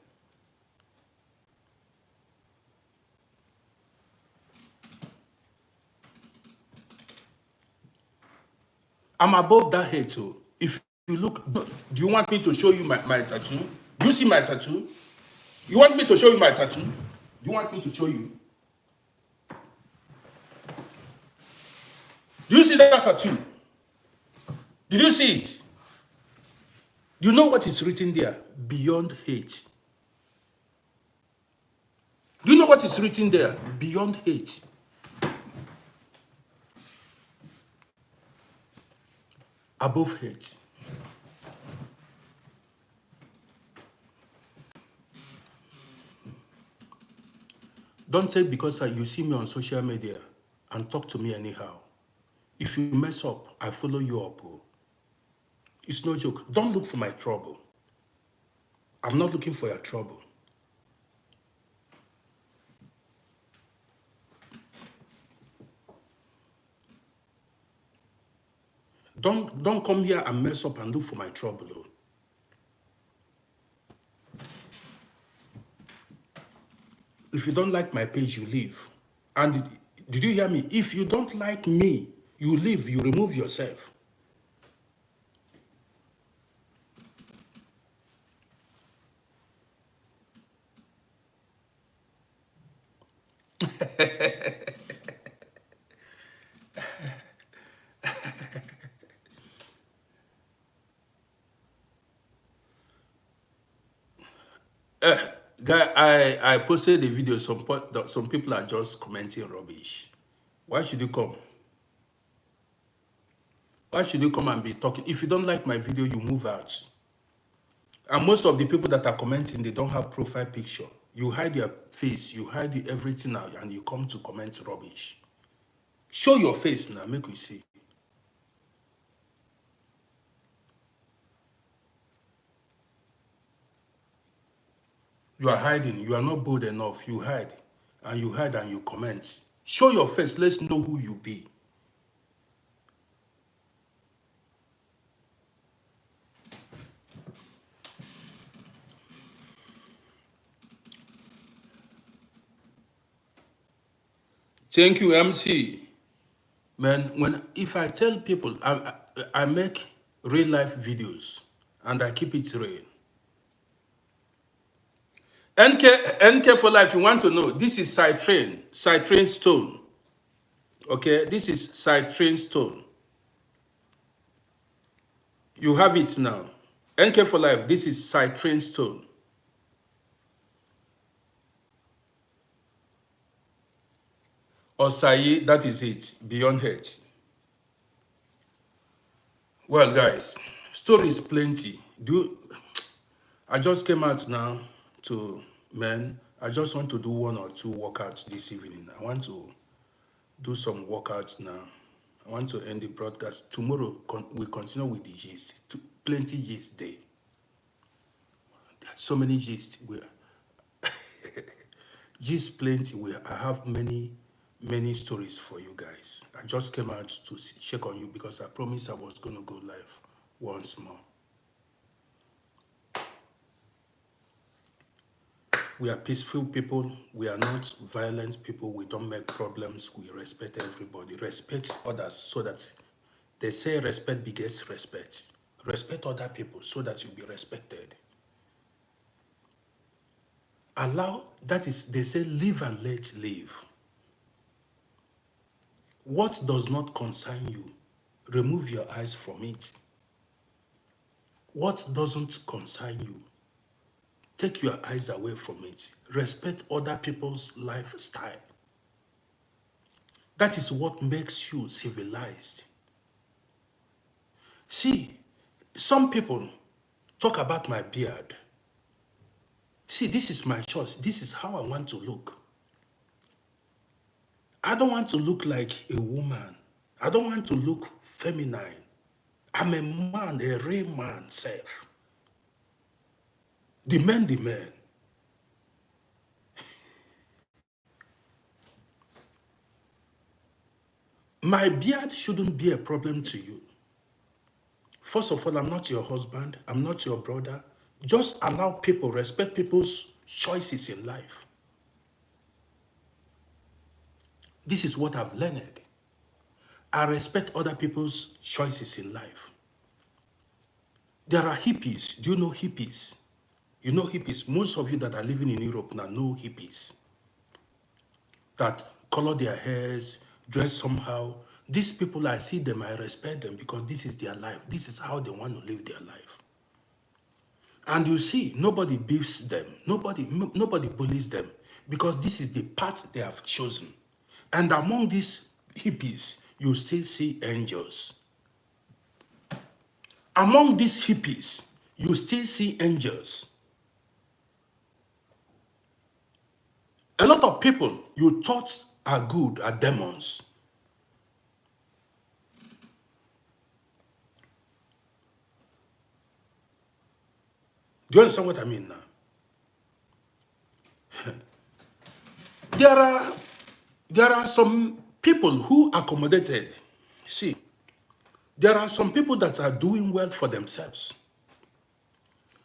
I'm above that hate. So if you look, do you want me to show you my tattoo? Do you see my tattoo? You want me to show you my tattoo? Do you want me to show you? Do you see that tattoo? Did you see it? Do you know what is written there? Beyond hate. Do you know what is written there? Beyond hate. Above hate. Don't say because you see me on social media and talk to me anyhow. If you mess up, I follow you up. Oh. It's no joke. Don't look for my trouble. I'm not looking for your trouble. Don't come here and mess up and look for my trouble. Oh. If you don't like my page, you leave. And did you hear me? If you don't like me, you leave, you remove yourself. Guy, I posted a video. Some people are just commenting rubbish. Why should you come? Why should you come and be talking? If you don't like my video, you move out. And most of the people that are commenting, they don't have profile picture. You hide your face, you hide everything now, and you come to comment rubbish. Show your face now, make we see. You are hiding. You are not bold enough. You hide. And you hide and you comment. Show your face. Let's know who you be. Thank you, MC. Man, if I tell people, I make real life videos and I keep it real. NK for life, you want to know, this is citrine stone. Okay, this is citrine stone. You have it now. NK for life, this is citrine stone. Osayi, that is it, beyond hate. Well, guys, stories plenty. I just came out now to men. I just want to do 1 or 2 workouts this evening. I want to do some workouts now. I want to end the broadcast. Tomorrow, we continue with the gist. Plenty gist day. So many gist. Gist plenty. I have many stories for you guys. I just came out to check on you because I promised I was going to go live once more. We are peaceful people. We are not violent people. We don't make problems. We respect everybody. Respect others so that they say respect begets respect. Respect other people so that you'll be respected. That is, they say live and let live. What does not concern you, remove your eyes from it. What doesn't concern you, take your eyes away from it. Respect other people's lifestyle. That is what makes you civilized. See, some people talk about my beard. See, this is my choice. This is how I want to look. I don't want to look like a woman. I don't want to look feminine. I'm a man, a real man, self. The man, the man. My beard shouldn't be a problem to you. First of all, I'm not your husband. I'm not your brother. Just allow people, respect people's choices in life. This is what I've learned. I respect other people's choices in life. There are hippies. Do you know hippies? You know hippies. Most of you that are living in Europe now know hippies that color their hairs, dress somehow. These people, I see them, I respect them because this is their life. This is how they want to live their life. And you see, nobody beefs them. Nobody bullies them because this is the path they have chosen. And among these hippies, you still see angels. Among these hippies, you still see angels. A lot of people you thought are good are demons. Do you understand what I mean now? There are some people who accommodated. See, there are some people that are doing well for themselves.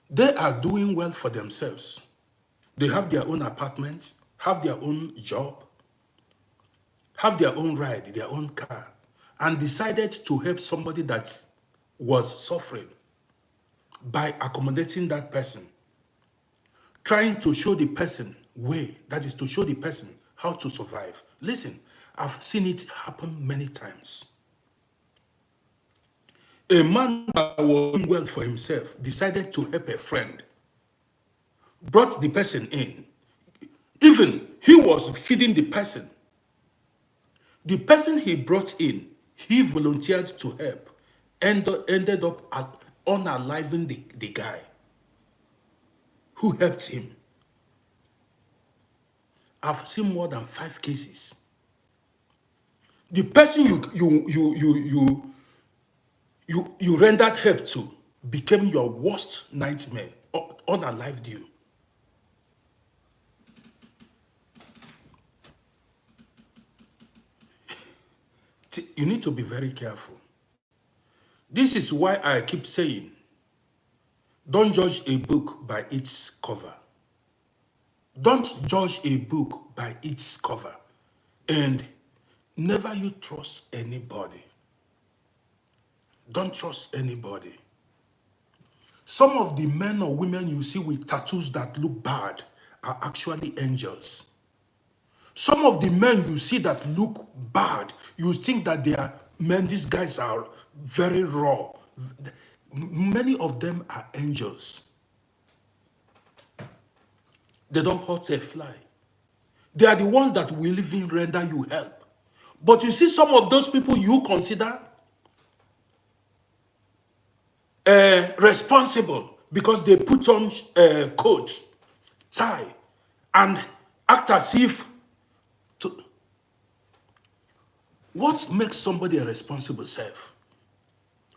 They are doing well for themselves. They have their own apartments, have their own job, have their own ride, their own car, and decided to help somebody that was suffering by accommodating that person, trying to show the person way, that is to show the person how to survive. Listen, I've seen it happen many times. A man that was doing well for himself decided to help a friend, brought the person in. Even he was feeding the person. The person he brought in, he volunteered to help, ended up unaliving the guy who helped him. I've seen more than 5 cases. The person you rendered help to became your worst nightmare, unalived you. You need to be very careful. This is why I keep saying, don't judge a book by its cover. Don't judge a book by its cover. And never you trust anybody. Don't trust anybody. Some of the men or women you see with tattoos that look bad are actually angels. Some of the men you see that look bad, you think that they are men, these guys are very raw. Many of them are angels. They don't hurt a fly. They are the ones that will even render you help. But you see some of those people you consider responsible because they put on coat, tie, and act as if to... What makes somebody a responsible self?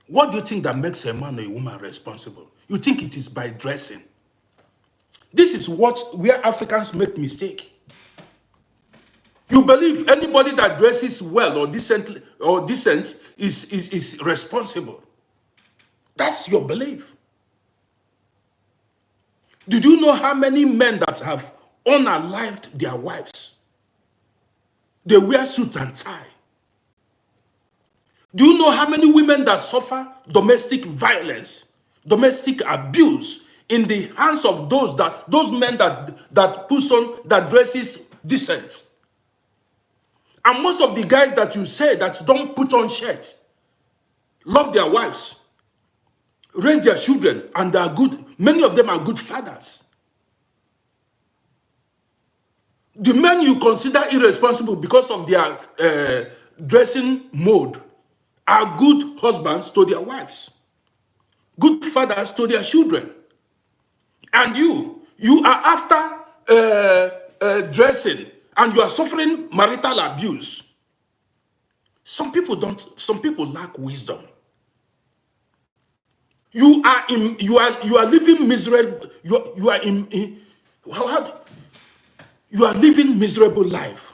What do you think that makes a man or a woman responsible? You think it is by dressing. This is where Africans make mistake. You believe anybody that dresses well or decent is responsible. That's your belief. Did you know how many men that have unalived their wives? They wear suit and tie. Do you know how many women that suffer domestic violence, domestic abuse in the hands of those men that puts on, that dresses decent? And most of the guys that you say that don't put on shirts, love their wives, raise their children, and they are good. Many of them are good fathers. The men you consider irresponsible because of their dressing mode are good husbands to their wives, good fathers to their children. And You are after dressing, and you are suffering marital abuse. Some people don't. Some people lack wisdom. You are living miserable. You are in how, you are living miserable life.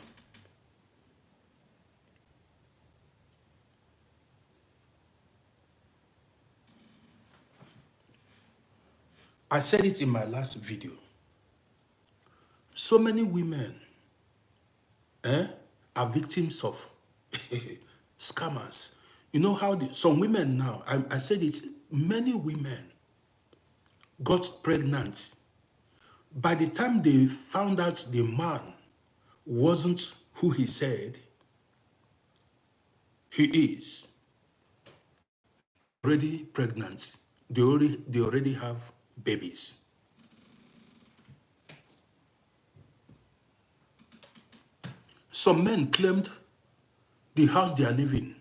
I said it in my last video. So many women are victims of scammers. You know how some women now, I said it, many women got pregnant. By the time they found out the man wasn't who he said he is, already pregnant. They already have babies. Some men claimed the house they are living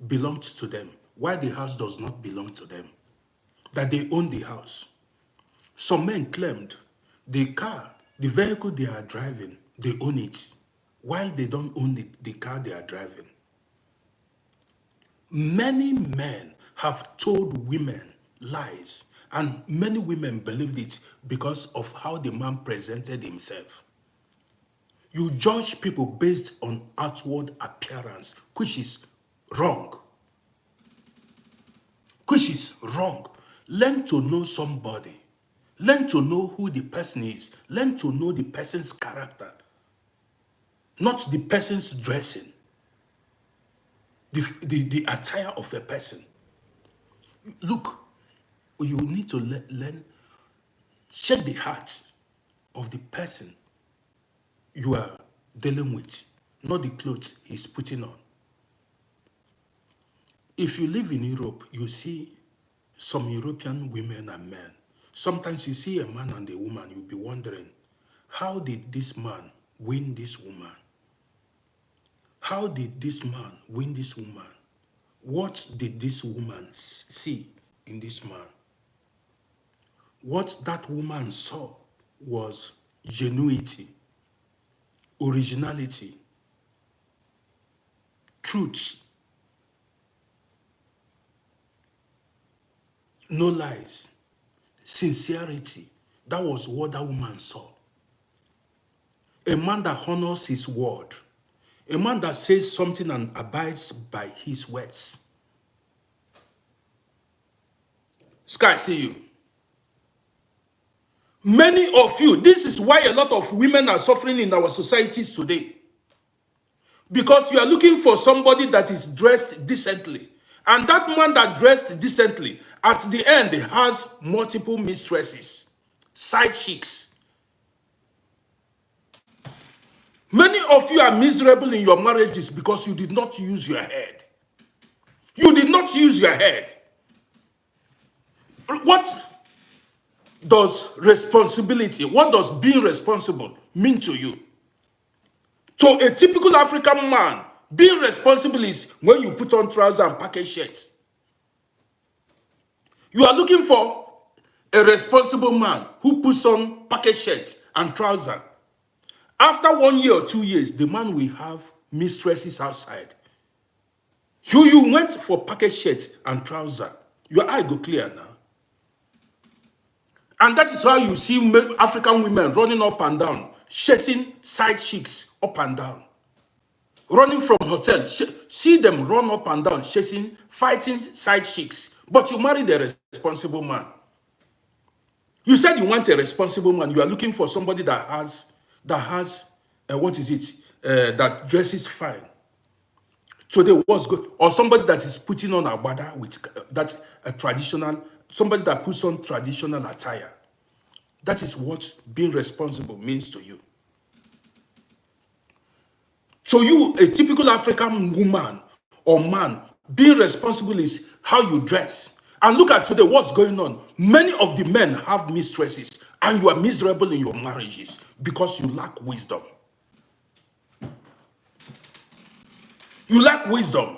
belonged to them, while the house does not belong to them, that they own the house. Some men claimed the car, the vehicle they are driving, they own it, while they don't own the car they are driving. Many men have told women lies, and many women believed it because of how the man presented himself. You judge people based on outward appearance, which is wrong. Which is wrong. Learn to know somebody. Learn to know who the person is. Learn to know the person's character, not the person's dressing, the attire of a person. Look, you need to learn, check the heart of the person you are dealing with, not the clothes he's putting on. If you live in Europe, you see some European women and men. Sometimes you see a man and a woman, you'll be wondering, how did this man win this woman? How did this man win this woman? What did this woman see in this man? What that woman saw was genuity, originality, truth, no lies, sincerity. That was what that woman saw. A man that honors his word. A man that says something and abides by his words. Sky, see you. Many of you, this is why a lot of women are suffering in our societies today. Because you are looking for somebody that is dressed decently. And that man that dressed decently, at the end, has multiple mistresses, side chicks. Many of you are miserable in your marriages because you did not use your head. You did not use your head. What does responsibility, what does being responsible mean to you? To a typical African man, being responsible is when you put on trousers and package shirts. You are looking for a responsible man who puts on package shirts and trousers. After 1 year or 2 years, the man will have mistresses outside. You went for package shirts and trousers. Your eye go clear now. And that is how you see African women running up and down, chasing side chicks up and down. Running from hotels, see them run up and down, chasing, fighting side chicks. But you married a responsible man. You said you want a responsible man. You are looking for somebody that has what is it? That dresses fine. Today, what's good? Or somebody that is putting on agbada with that's a traditional, somebody that puts on traditional attire. That is what being responsible means to you. So you, a typical African woman or man, being responsible is how you dress. And look at today, what's going on. Many of the men have mistresses, and you are miserable in your marriages because you lack wisdom. You lack wisdom.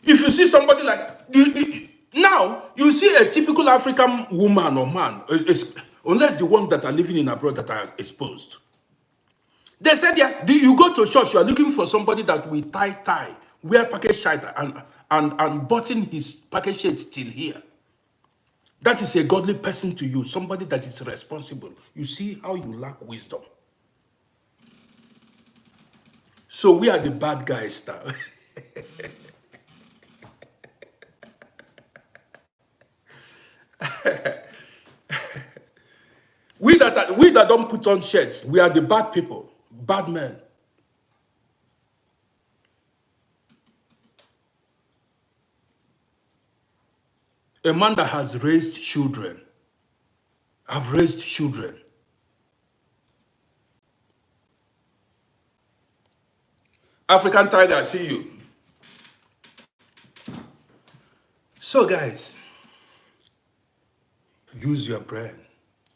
If you see somebody like, now, you see a typical African woman or man, unless the ones that are living in abroad that are exposed. They said, yeah, you go to church, you are looking for somebody that will tie, wear package shirt and button his package shirt till here. That is a godly person to you, somebody that is responsible. You see how you lack wisdom. So we are the bad guys now. we that don't put on shirts, we are the bad people, bad men. A man that has raised children. I've raised children. African Tiger, I see you. So guys, use your brain.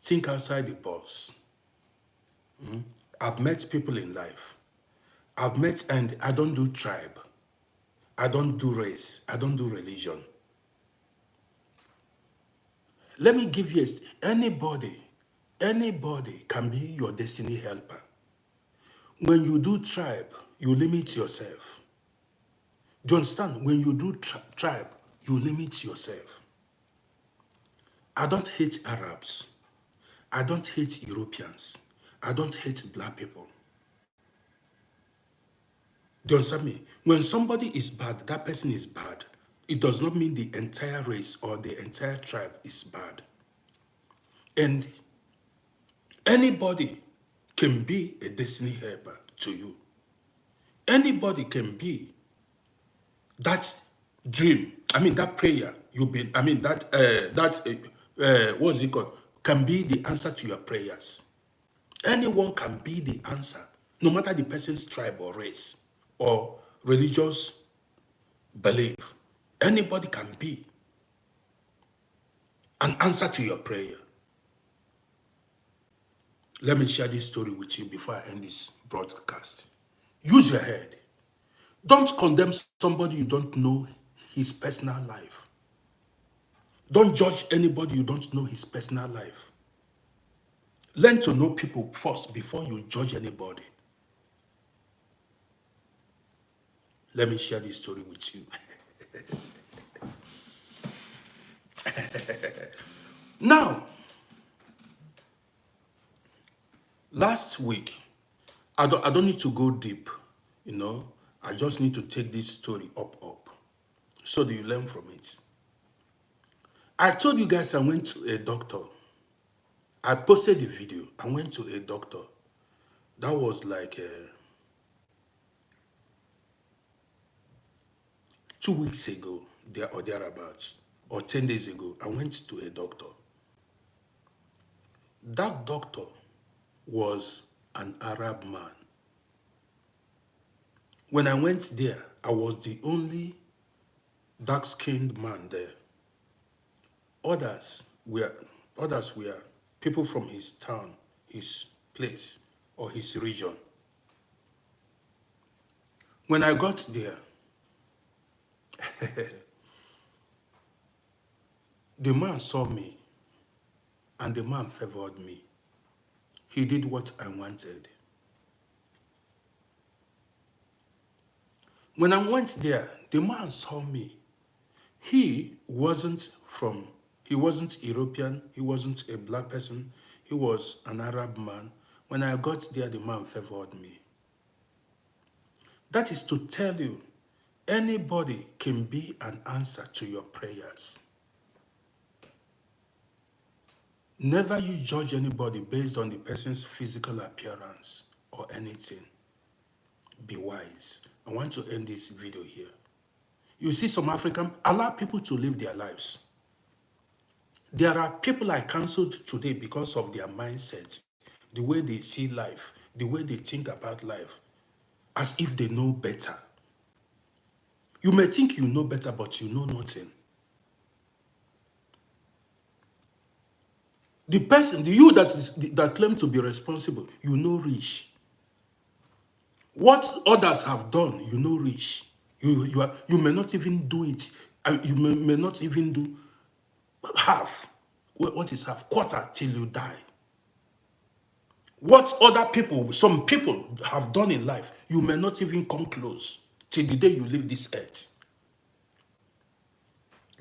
Think outside the box. I've met people in life. And I don't do tribe. I don't do race. I don't do religion. Let me give you anybody can be your destiny helper. When you do tribe, you limit yourself. Do you understand? When you do tribe, you limit yourself. I don't hate Arabs. I don't hate Europeans. I don't hate black people. Do you understand me? When somebody is bad, that person is bad. It does not mean the entire race or the entire tribe is bad. And anybody can be a destiny helper to you. Anybody can be that dream. That prayer you've been. What's it called? Can be the answer to your prayers. Anyone can be the answer, no matter the person's tribe or race or religious belief. Anybody can be an answer to your prayer. Let me share this story with you before I end this broadcast. Use your head. Don't condemn somebody you don't know his personal life. Don't judge anybody you don't know his personal life. Learn to know people first before you judge anybody. Let me share this story with you. Now, last week, I don't need to go deep, I just need to take this story up, so that you learn from it. I told you guys I went to a doctor. I posted the video. I went to a doctor. That was like 2 weeks ago, or thereabouts, or 10 days ago. I went to a doctor. That doctor was an Arab man. When I went there, I was the only dark-skinned man there. Others were people from his town, his place, or his region. When I got there, the man saw me, and the man favored me. He did what I wanted. When I went there, the man saw me. He wasn't European, he wasn't a black person, he was an Arab man. When I got there, the man favored me. That is to tell you, anybody can be an answer to your prayers. Never you judge anybody based on the person's physical appearance or anything. Be wise. I want to end this video here. You see some African, allow people to live their lives. There are people I canceled today because of their mindsets, the way they see life, the way they think about life, as if they know better. You may think you know better, but you know nothing. The you that claim to be responsible, you know rich. What others have done, you know rich. You may not even do it, and you may not even do half what is half? Quarter till you die. What other people, some people have done in life, you may not even come close till the day you leave this earth.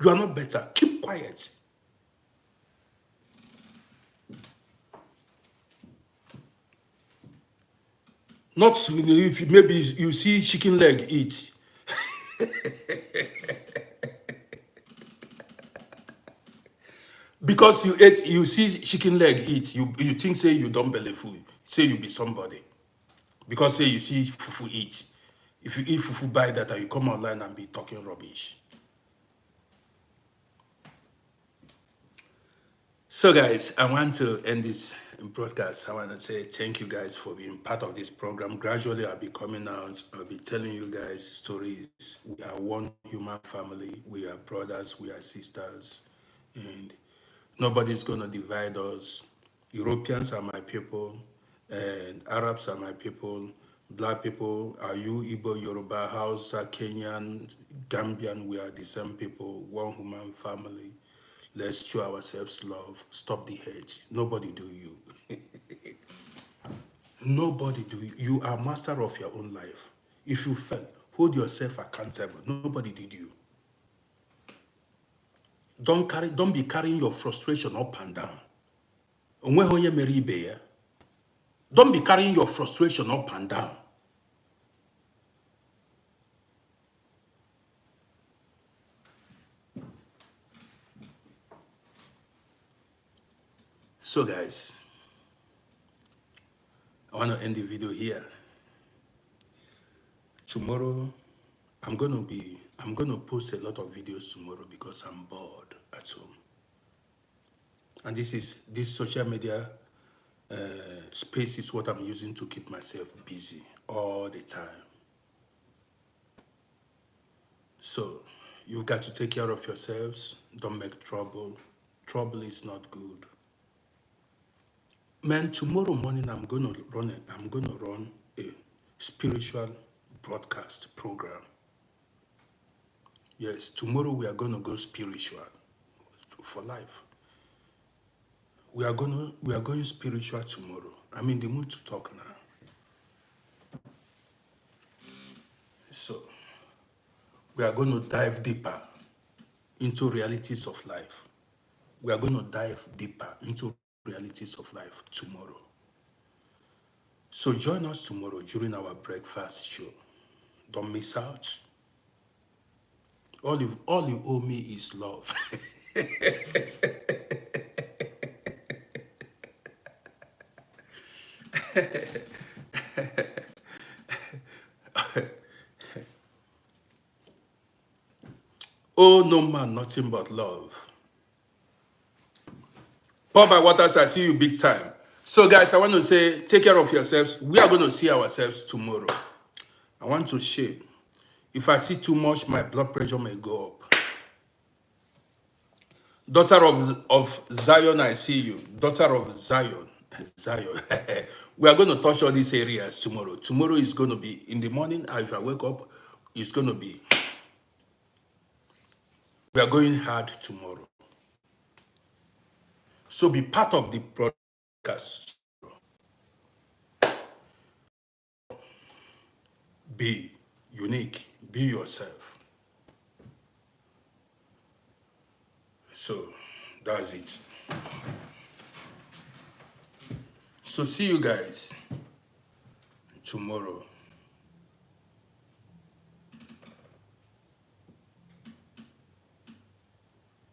You are not better. Keep quiet. Not if maybe you see chicken leg eat. Because you see chicken leg eat, you think say you don't believe food, say you be somebody. Because say you see fufu eat. If you eat fufu buy that, and you come online and be talking rubbish. So guys, I want to end this broadcast. I want to say thank you guys for being part of this program. Gradually, I'll be coming out. I'll be telling you guys stories. We are one human family. We are brothers. We are sisters. And nobody's going to divide us. Europeans are my people. And Arabs are my people. Black people, are you Igbo, Yoruba, Hausa, Kenyan, Gambian? We are the same people, one human family. Let's show ourselves love. Stop the hate. Nobody do you. Nobody do you. You are master of your own life. If you fail, hold yourself accountable. Nobody did you. Don't be carrying your frustration up and down. Don't be carrying your frustration up and down. So guys, I want to end the video here. Tomorrow, I'm gonna post a lot of videos tomorrow because I'm bored at home. And this social media space is what I'm using to keep myself busy all the time. So you've got to take care of yourselves. Don't make trouble. Trouble is not good. Man, tomorrow morning I'm gonna run a spiritual broadcast program. Yes, tomorrow we are gonna go spiritual for life. We are going spiritual tomorrow. I'm in the mood to talk now. So we are going to dive deeper into realities of life. We are going to dive deeper into realities of life tomorrow. So join us tomorrow during our breakfast show. Don't miss out. All you owe me is love. Oh, no man, nothing but love. Paul by Waters, I see you big time. So guys, I want to say, take care of yourselves. We are going to see ourselves tomorrow. I want to share. If I see too much, my blood pressure may go up. Daughter of Zion, I see you. Daughter of Zion. Zion. We are going to touch all these areas tomorrow. Tomorrow is going to be in the morning. If I wake up, it's going to be. We are going hard tomorrow. So be part of the broadcast. Be unique. Be yourself. So that's it. So see you guys tomorrow.